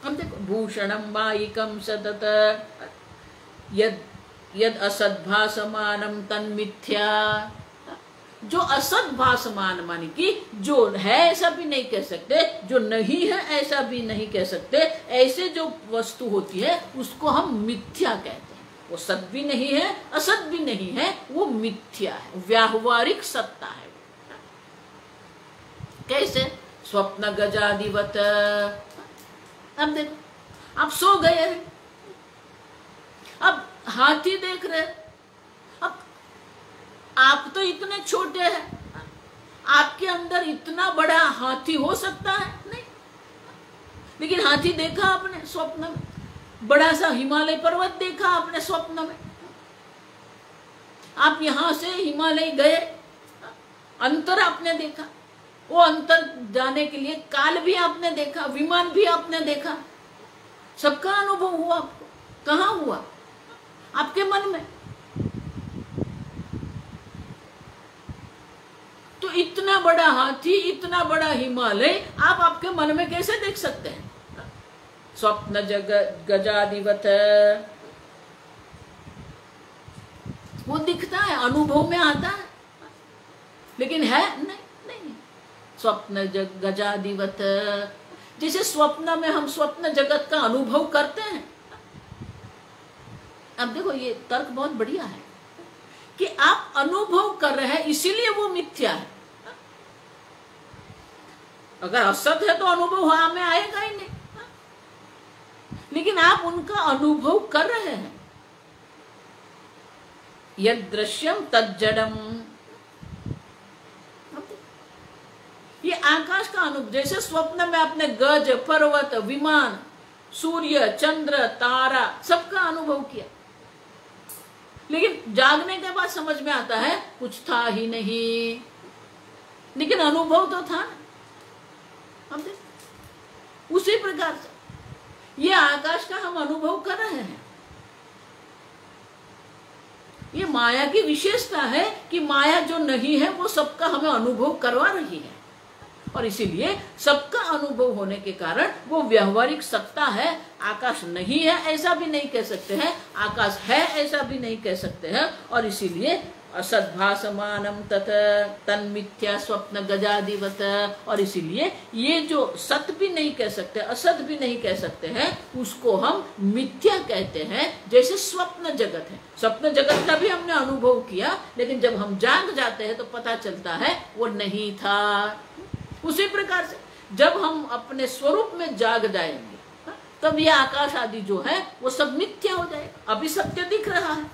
हम देखो भूषणम मायिकम सतत, यद यद असद्भासमानम तन्मिथ्या। जो असत भासमान माने कि जो है ऐसा भी नहीं कह सकते, जो नहीं है ऐसा भी नहीं कह सकते, ऐसे जो वस्तु होती है उसको हम मिथ्या कहते हैं। वो सत भी नहीं है असत भी नहीं है, वो मिथ्या है, व्यावहारिक सत्ता है। कैसे? स्वप्न गजादिवत। अब देखो, आप सो गए हैं, अब हाथी देख रहे, अब आप तो इतने छोटे हैं, आपके अंदर इतना बड़ा हाथी हो सकता है? नहीं। लेकिन हाथी देखा आपने स्वप्न में, बड़ा सा हिमालय पर्वत देखा आपने स्वप्न में, आप यहां से हिमालय गए, अंतर आपने देखा, वो अंतर जाने के लिए काल भी आपने देखा, विमान भी आपने देखा, सबका अनुभव हुआ आपको। कहाँ हुआ? आपके मन में। तो इतना बड़ा हाथी, इतना बड़ा हिमालय आप आपके मन में कैसे देख सकते हैं? स्वप्न गजादिवत, वो दिखता है, अनुभव में आता है, लेकिन है नहीं, नहीं। स्वप्न गजादिवत, जैसे स्वप्न में हम स्वप्न जगत का अनुभव करते हैं। अब देखो, ये तर्क बहुत बढ़िया है कि आप अनुभव कर रहे हैं इसीलिए वो मिथ्या है। अगर असत है तो अनुभव हमें आएगा ही नहीं, लेकिन आप उनका अनुभव कर रहे हैं। यद दृश्यम तज्जडम, ये आकाश का अनुभव। जैसे स्वप्न में आपने गज, पर्वत, विमान, सूर्य, चंद्र, तारा सबका अनुभव किया, लेकिन जागने के बाद समझ में आता है कुछ था ही नहीं, लेकिन अनुभव तो था ना। हम उसी प्रकार से ये आकाश का हम अनुभव कर रहे हैं। ये माया की विशेषता है कि माया जो नहीं है वो सबका हमें अनुभव करवा रही है, और इसीलिए सबका अनुभव होने के कारण वो व्यवहारिक सत्ता है। आकाश नहीं है ऐसा भी नहीं कह सकते हैं, आकाश है ऐसा भी नहीं कह सकते हैं, और इसीलिए असद्भासमानम तत तन्मिथ्या स्वप्न गजादिवत। और इसीलिए ये जो सत भी नहीं कह सकते, असत भी नहीं कह सकते हैं, उसको हम मिथ्या कहते हैं। जैसे स्वप्न जगत है, स्वप्न जगत का भी हमने अनुभव किया, लेकिन जब हम जाग जाते हैं तो पता चलता है वो नहीं था। उसी प्रकार से जब हम अपने स्वरूप में जाग जाएंगे तब ये आकाश आदि जो है वो सब मिथ्या हो जाएगा। अभी सत्य दिख रहा है,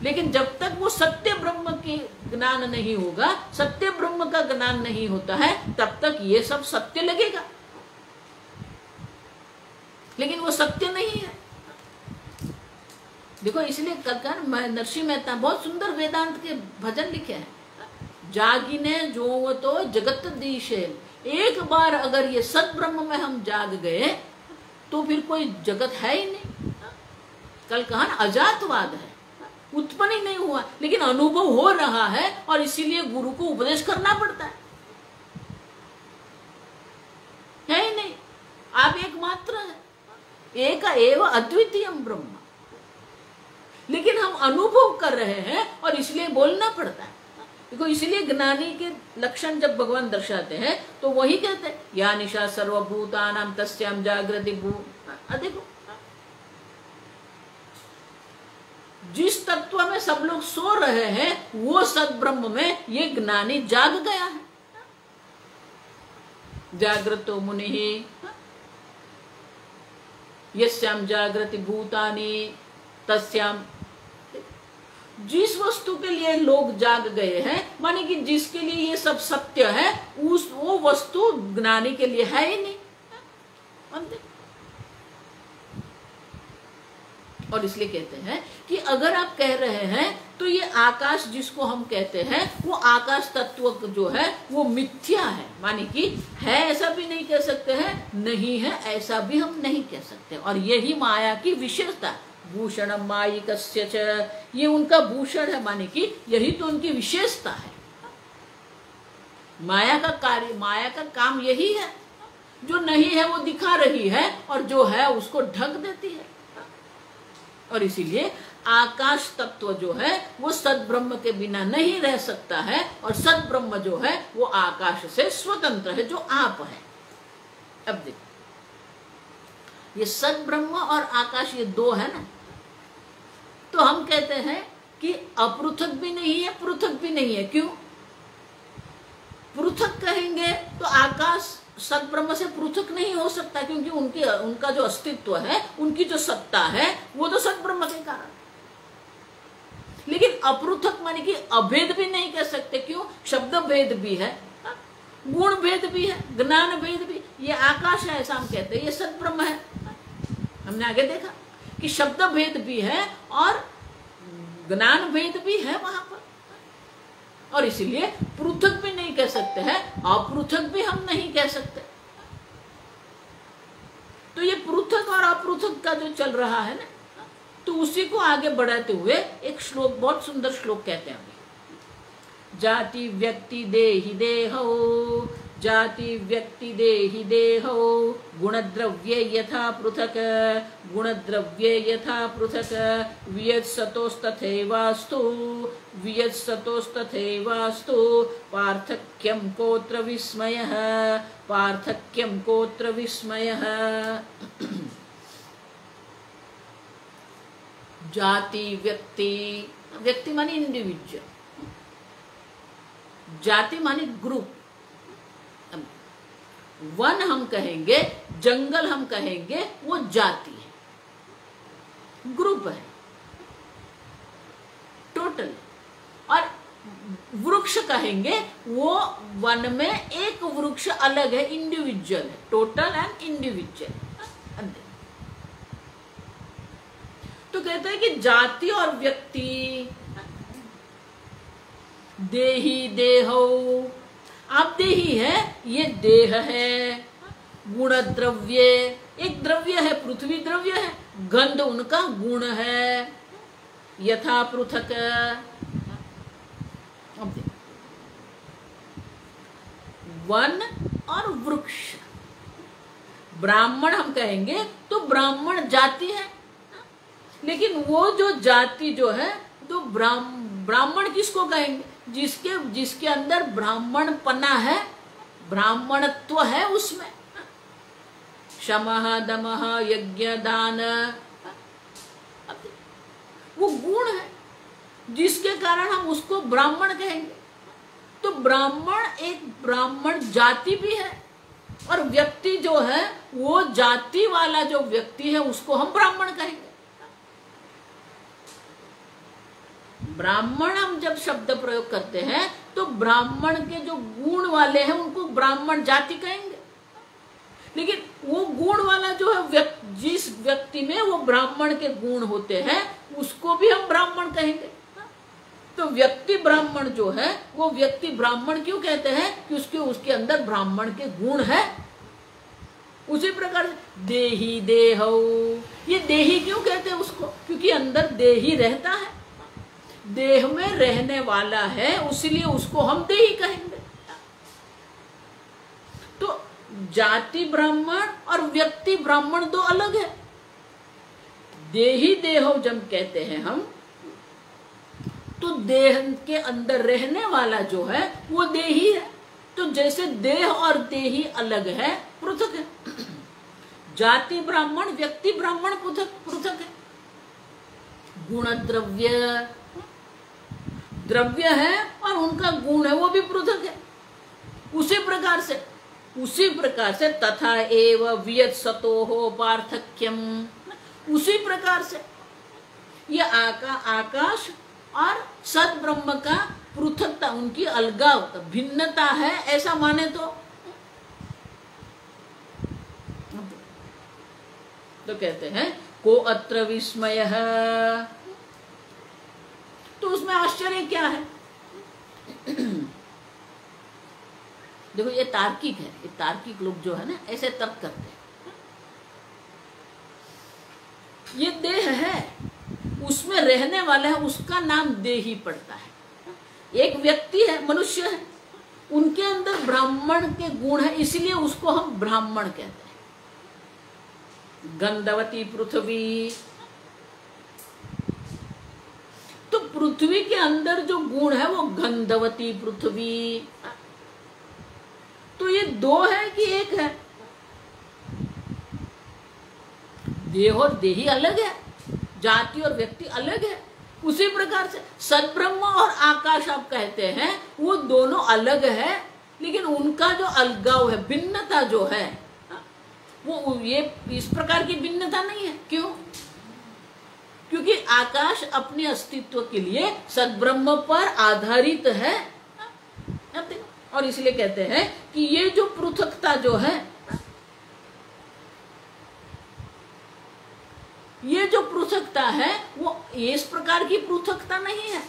लेकिन जब तक वो सत्य ब्रह्म के ज्ञान नहीं होगा, सत्य ब्रह्म का ज्ञान नहीं होता है, तब तक ये सब सत्य लगेगा, लेकिन वो सत्य नहीं है। देखो, इसलिए कलकार नरसिंह मेहता बहुत सुंदर वेदांत के भजन लिखे हैं। जागिने जो तो जगत दिशे, एक बार अगर ये सत ब्रह्म में हम जाग गए तो फिर कोई जगत है ही नहीं। कल कहा ना, अजातवाद है, उत्पन्न ही नहीं हुआ, लेकिन अनुभव हो रहा है, और इसीलिए गुरु को उपदेश करना पड़ता है ही नहीं। आप एकमात्र है, एक एव अद्वितीयम ब्रह्म, लेकिन हम अनुभव कर रहे हैं और इसलिए बोलना पड़ता है। देखो, इसलिए ज्ञानी के लक्षण जब भगवान दर्शाते हैं तो वही कहते हैं, या निशा सर्वभूतानां तस्याम जागृति भू। देखो, जिस तत्व में सब लोग सो रहे हैं वो सद ब्रह्म में ये ज्ञानी जाग गया है। जागृतो मुनि यस्याम जागृति भूतानि तस्याम। जिस वस्तु के लिए लोग जाग गए हैं, माने कि जिसके लिए ये सब सत्य है, उस वो वस्तु ज्ञानी के लिए है ही नहीं। और इसलिए कहते हैं कि अगर आप कह रहे हैं तो ये आकाश जिसको हम कहते हैं वो आकाश तत्व जो है वो मिथ्या है, माने कि है ऐसा भी नहीं कह सकते हैं, नहीं है ऐसा भी हम नहीं कह सकते। और यही माया की विशेषता, भूषण मायिकस्य च, ये उनका भूषण है, माने कि यही तो उनकी विशेषता है। माया का कार्य, माया का काम यही है, जो नहीं है वो दिखा रही है और जो है उसको ढक देती है। और इसीलिए आकाश तत्व जो है वो सद्ब्रह्म के बिना नहीं रह सकता है, और सद्ब्रह्म जो है वो आकाश से स्वतंत्र है, जो आप है। अब देखिए, ये सद्ब्रह्म और आकाश ये दो है ना, तो हम कहते हैं कि अपृथक भी नहीं है, पृथक भी नहीं है। क्यों? पृथक कहेंगे तो आकाश सद्ब्रह्म से पृथक नहीं हो सकता, क्योंकि उनका जो अस्तित्व है, उनकी जो सत्ता है, वो तो सद्ब्रह्म के कारण। लेकिन अपृथक माने कि अभेद भी नहीं कह सकते। क्यों? शब्द भेद भी है, गुण भेद भी है, ज्ञान भेद भी। ये आकाश है ऐसा हम कहते हैं, ये सद्ब्रह्म है। हमने आगे देखा कि शब्द भेद भी है और ज्ञान भेद भी है वहां पर, और इसीलिए पृथक भी नहीं कह सकते हैं, अपृथक भी हम नहीं कह सकते। तो ये पृथक और अपृथक का जो चल रहा है ना, तो उसी को आगे बढ़ाते हुए एक श्लोक, बहुत सुंदर श्लोक कहते हैं, जाति व्यक्ति देहि देहो, जाति व्यक्ति देहि देहो, गुणद्रव्ये यथा पृथक, गुणद्रव्ये यथा पृथक, वियत्सतोस्तथैवास्तु, वियत्सतोस्तथैवास्तु, पार्थक्यं कोत्र विस्मयः, पार्थक्यं कोत्र विस्मयः। जाति व्यक्ति, व्यक्ति माने इंडिविजुअल, जाति माने ग्रुप। वन हम कहेंगे, जंगल हम कहेंगे, वो जाति है, ग्रुप है, टोटल। और वृक्ष कहेंगे, वो वन में एक वृक्ष अलग है, इंडिविजुअल है, टोटल एंड इंडिविजुअल। तो कहते हैं कि जाति और व्यक्ति, देही देहो, आप देही है, ये देह है। गुण द्रव्य, एक द्रव्य है, पृथ्वी द्रव्य है, गंध उनका गुण है। यथा पृथक, वन और वृक्ष। ब्राह्मण हम कहेंगे तो ब्राह्मण जाति है, लेकिन वो जो जाति जो है, तो ब्राह्मण किसको कहेंगे? जिसके अंदर ब्राह्मण पना है, ब्राह्मणत्व है उसमें, शमः दमः यज्ञ दान, वो गुण है, जिसके कारण हम उसको ब्राह्मण कहेंगे। तो ब्राह्मण एक ब्राह्मण जाति भी है, और व्यक्ति जो है वो जाति वाला जो व्यक्ति है उसको हम ब्राह्मण कहेंगे। ब्राह्मण हम जब शब्द प्रयोग करते हैं तो ब्राह्मण के जो गुण वाले हैं उनको ब्राह्मण जाति कहेंगे, लेकिन वो गुण वाला जो है, जिस व्यक्ति में वो ब्राह्मण के गुण होते हैं उसको भी हम ब्राह्मण कहेंगे। तो व्यक्ति ब्राह्मण जो है, वो व्यक्ति ब्राह्मण क्यों कहते हैं? कि उसके अंदर ब्राह्मण के गुण है। उसी प्रकार देही देहो, ये देही क्यों कहते हैं उसको? क्योंकि अंदर देही रहता है, देह में रहने वाला है, उसलिए उसको हम देही कहेंगे। तो जाति ब्राह्मण और व्यक्ति ब्राह्मण दो अलग है। देही देहो जब कहते हैं हम, तो देह के अंदर रहने वाला जो है वो देही है। तो जैसे देह और देही अलग है, पृथक है, जाति ब्राह्मण, व्यक्ति ब्राह्मण पृथक है। गुण द्रव्य, द्रव्य है और उनका गुण है, वो भी पृथक है। उसी प्रकार से तथा एव वियत्सतोः पार्थक्यम, उसी प्रकार से ये आकाश और सद्ब्रह्म का पृथकता, उनकी अलगाव, भिन्नता है, ऐसा माने तो कहते हैं को अत्र विस्मयः। तो उसमें आश्चर्य क्या है? देखो ये तार्किक है, ये तार्किक लोग जो है ना ऐसे तर्क करते हैं। ये देह है, उसमें रहने वाला है, उसका नाम देही पड़ता है। एक व्यक्ति है, मनुष्य है, उनके अंदर ब्राह्मण के गुण है, इसलिए उसको हम ब्राह्मण कहते हैं। गंधवती पृथ्वी, पृथ्वी के अंदर जो गुण है वो गंधवती पृथ्वी, तो ये दो है कि एक है? देह और देही अलग है, जाति और व्यक्ति अलग है। उसी प्रकार से सद्ब्रह्म और आकाश आप कहते हैं वो दोनों अलग है, लेकिन उनका जो अलगाव है, भिन्नता जो है, वो ये इस प्रकार की भिन्नता नहीं है। क्यों? क्योंकि आकाश अपने अस्तित्व के लिए सद्ब्रह्म पर आधारित है, और इसलिए कहते हैं कि ये जो पृथकता जो है, ये जो पृथकता है वो इस प्रकार की पृथकता नहीं है।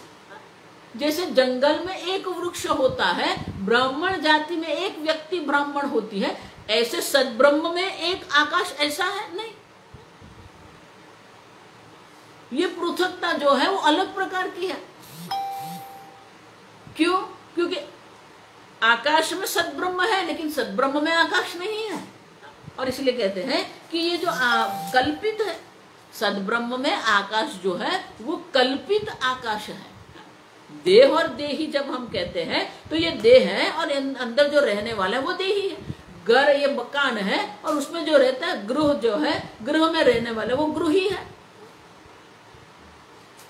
जैसे जंगल में एक वृक्ष होता है, ब्राह्मण जाति में एक व्यक्ति ब्राह्मण होती है, ऐसे सद्ब्रह्म में एक आकाश ऐसा है नहीं। ये पृथकता जो है वो अलग प्रकार की है। क्यों? क्योंकि आकाश में सद्ब्रह्म है, लेकिन सद्ब्रह्म में आकाश नहीं है, और इसलिए कहते हैं कि ये जो कल्पित है, सद्ब्रह्म में आकाश जो है वो कल्पित आकाश है। देह और देही जब हम कहते हैं तो ये देह है और अंदर जो रहने वाला है वो देही है। घर ये मकान है और उसमें जो रहता है, गृह जो है, गृह में रहने वाला वो गृही है।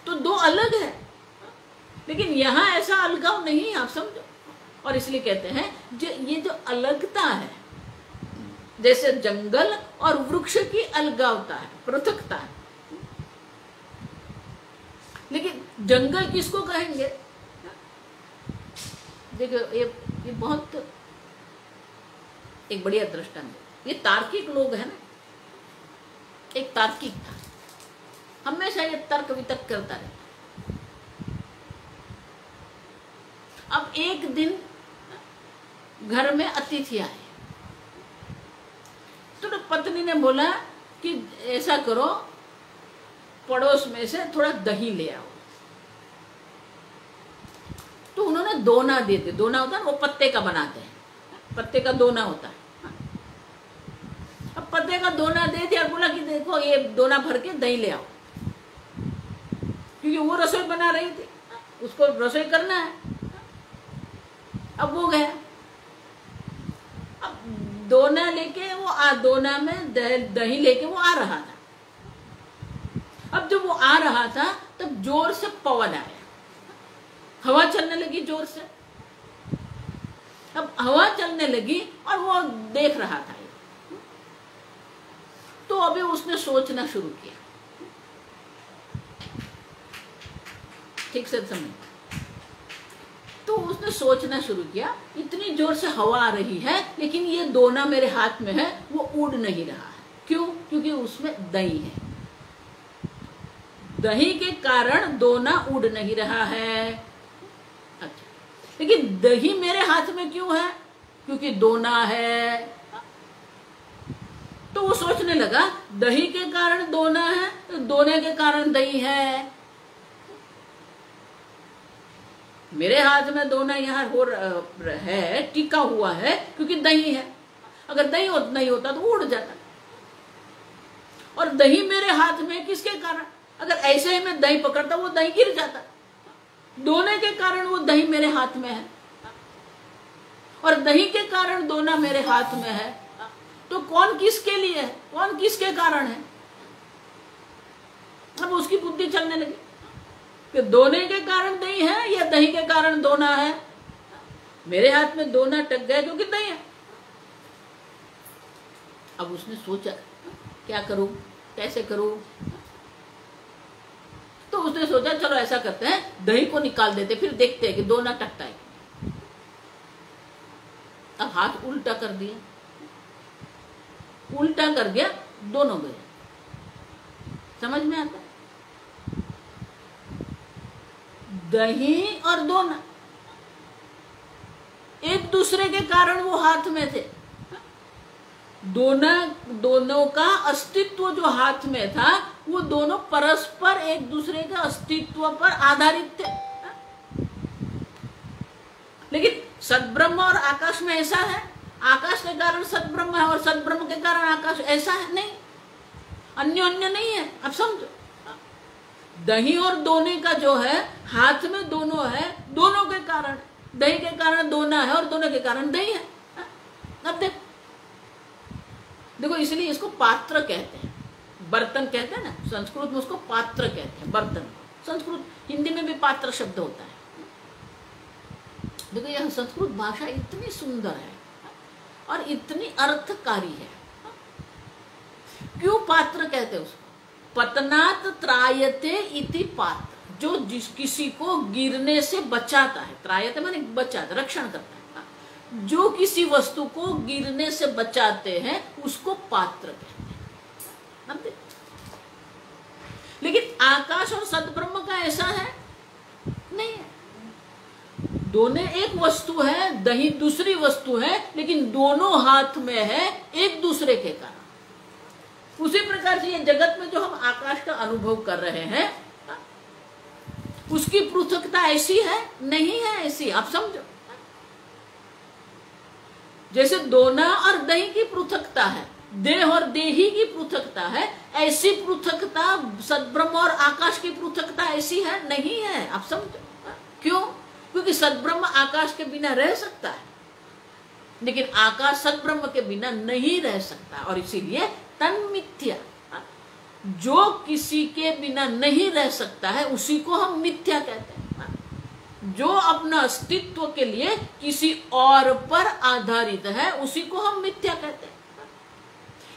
तो दो अलग है, लेकिन यहां ऐसा अलगाव नहीं है, आप समझो। और इसलिए कहते हैं ये जो अलगता है, जैसे जंगल और वृक्ष की अलगावता है, पृथकता है। लेकिन जंगल किसको कहेंगे? देखो ये बहुत एक बढ़िया दृष्टांत। ये तार्किक लोग हैं ना, एक तार्किक था, हमेशा ये तर्क वितर्क करता रहता। अब एक दिन घर में अतिथि आए, तो पत्नी ने बोला कि ऐसा करो, पड़ोस में से थोड़ा दही ले आओ। तो उन्होंने दोना दे दिया। दोना होता है वो पत्ते का बनाते हैं, पत्ते का दोना होता है। अब पत्ते का दोना दे दिया और बोला कि देखो ये दोना भर के दही ले आओ, क्योंकि वो रसोई बना रही थी, उसको रसोई करना है। अब वो गया, अब दोना लेके वो दोना में दही लेके वो आ रहा था। अब जब वो आ रहा था तब जोर से पवन आया, हवा चलने लगी जोर से। अब हवा चलने लगी और वो देख रहा था, तो अभी उसने सोचना शुरू किया। ठीक से समझ। तो उसने सोचना शुरू किया, इतनी जोर से हवा आ रही है लेकिन ये दोना मेरे हाथ में है, वो उड़ नहीं रहा है। क्यों? क्योंकि उसमें दही है। दही के कारण दोना उड़ नहीं रहा है। अच्छा, लेकिन दही मेरे हाथ में क्यों है? क्योंकि दोना है। तो वो सोचने लगा, दही के कारण दोना है, तो दोने के कारण दही है। मेरे हाथ में दोना यहाँ है, टिका हुआ है, क्योंकि दही है। अगर दही नहीं होता तो उड़ जाता। और दही मेरे हाथ में किसके कारण? अगर ऐसे ही मैं दही पकड़ता वो दही गिर जाता। दोने के कारण वो दही मेरे हाथ में है, और दही के कारण दोना मेरे हाथ में है। तो कौन किसके लिए है, कौन किसके कारण है? अब उसकी बुद्धि चलने लगी कि दोने के कारण दही है या दही के कारण दोना है। मेरे हाथ में दोना टक गया क्योंकि दही है। अब उसने सोचा क्या करूं, कैसे करूं? तो उसने सोचा चलो ऐसा करते हैं, दही को निकाल देते, फिर देखते हैं कि दोना टकता है। अब हाथ उल्टा कर दिया, उल्टा कर गया, दोनों गए। समझ में आता? दही और दोना एक दूसरे के कारण वो हाथ में थे। दोनों का अस्तित्व जो हाथ में था वो दोनों परस्पर एक दूसरे के अस्तित्व पर आधारित थे। लेकिन सद्ब्रह्म और आकाश में ऐसा है, आकाश के कारण सद्ब्रह्म है और सद्ब्रह्म के कारण आकाश, ऐसा है नहीं, अन्य नहीं है। अब समझो, दही और दोने का जो है हाथ में दोनों है, दोनों के कारण, दही के कारण दोना है और दोनों के कारण दही है। अब देखो इसलिए इसको पात्र कहते हैं, बर्तन कहते हैं ना, संस्कृत में उसको पात्र कहते हैं, बर्तन। संस्कृत, हिंदी में भी पात्र शब्द होता है। देखो यह संस्कृत भाषा इतनी सुंदर है और इतनी अर्थकारी है। क्यों पात्र कहते हैं उसको? पतनात् त्रायते इति पात्र, जो किसी को गिरने से बचाता है। त्रायते माने बचाता, रक्षण करता है। जो किसी वस्तु को गिरने से बचाते हैं उसको पात्र कहते हैं। लेकिन आकाश और सद्ब्रह्म का ऐसा है नहीं है। दोनों एक वस्तु है, दही दूसरी वस्तु है, लेकिन दोनों हाथ में है एक दूसरे के कारण। उसी प्रकार से ये जगत में जो हम आकाश का अनुभव कर रहे हैं, उसकी पृथकता ऐसी है नहीं है ऐसी, आप समझो। जैसे दोना और दही की पृथकता है, देह और देही की पृथकता है, ऐसी पृथकता सद्ब्रह्म और आकाश की पृथकता ऐसी है नहीं है, आप समझो। क्यों? क्योंकि सद्ब्रह्म आकाश के बिना रह सकता है, लेकिन आकाश सद्ब्रह्म के बिना नहीं रह सकता। और इसीलिए तन्मिथ्या, जो किसी के बिना नहीं रह सकता है उसी को हम मिथ्या कहते हैं। जो अपना अस्तित्व के लिए किसी और पर आधारित है उसी को हम मिथ्या कहते हैं।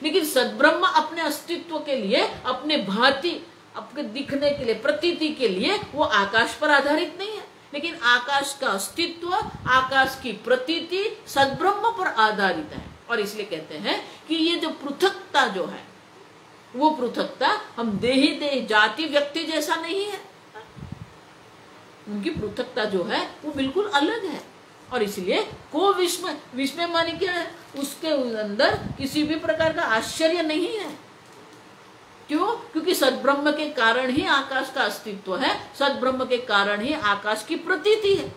लेकिन सद्ब्रह्म अपने अस्तित्व के लिए, अपने भांति, अपने दिखने के लिए, प्रतीति के लिए वो आकाश पर आधारित नहीं है। लेकिन आकाश का अस्तित्व, आकाश की प्रतीति सद्ब्रह्म पर आधारित है। और इसलिए कहते हैं कि ये जो पृथकता जो है, वो पृथकता हम देही जाति व्यक्ति जैसा नहीं है। उनकी पृथकता जो है वो बिल्कुल अलग है। और इसलिए को विस्मय माने क्या है? उसके अंदर किसी भी प्रकार का आश्चर्य नहीं है। क्यों? क्योंकि सद्ब्रह्म के कारण ही आकाश का अस्तित्व है, सद्ब्रह्म के कारण ही आकाश की प्रतीति है।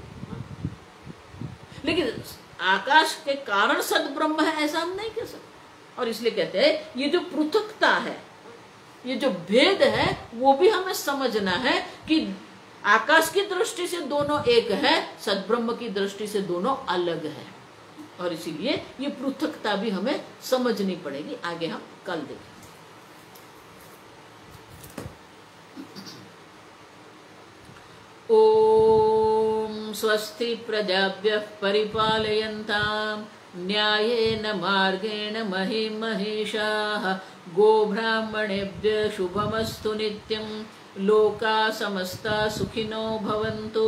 लेकिन आकाश के कारण सद्ब्रह्म है ऐसा हम नहीं कह सकते। और इसलिए कहते हैं ये जो पृथकता है, ये जो भेद है, वो भी हमें समझना है कि आकाश की दृष्टि से दोनों एक है, सद्ब्रह्म की दृष्टि से दोनों अलग है। और इसीलिए ये पृथकता भी हमें समझनी पड़ेगी। आगे हम कल देखेंगे। ओम स्वस्ति प्रजाभ्यः परिपालयन्तां न्यायेन मार्गेण महीं महिषाः गोब्राह्मणेभ्यः शुभमस्तु नित्यं लोका समस्ता सुखिनो भवन्तु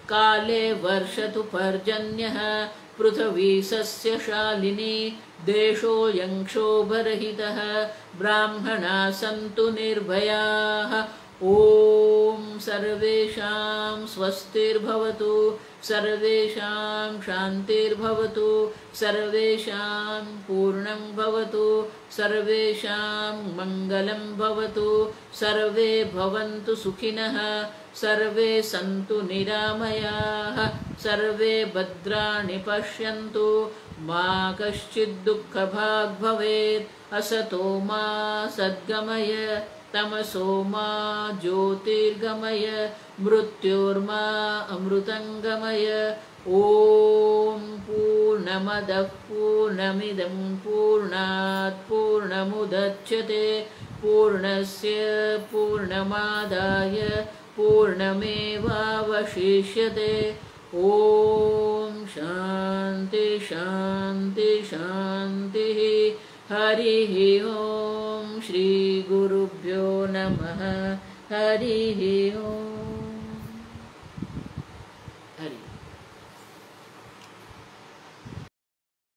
काले वर्षतु पर्जन्यः पृथ्वी सस्यशालिनी देशोऽयं क्षोभरहितः ब्राह्मणाः सन्तु निर्भयाः। ओम सर्वेषां स्वस्तिर्भवतु, सर्वेषां शान्तिर्भवतु, सर्वेषां पूर्णं भवतु, सर्वेषां मङ्गलं भवतु, सर्वे भवन्तु सुखिनः, सर्वे सन्तु निरामयाः, सर्वे भद्राणि पश्यन्तु, मा कश्चित् दुःखभाग् भवेत्। असतो मा सद्गमय, तमसो मा ज्योतिर्गमय, मृत्योर्मा अमृतंगमय। ओम पूर्णमदः पूर्णमिदं पूर्णात् पूर्णमुदच्यते पूर्णस्य पूर्णमादाय पूर्णमेवावशिष्यते। ओम शांति शांति शांति। हरिः ओम। श्री गुरुभ्यो नमः। हरिः ओम।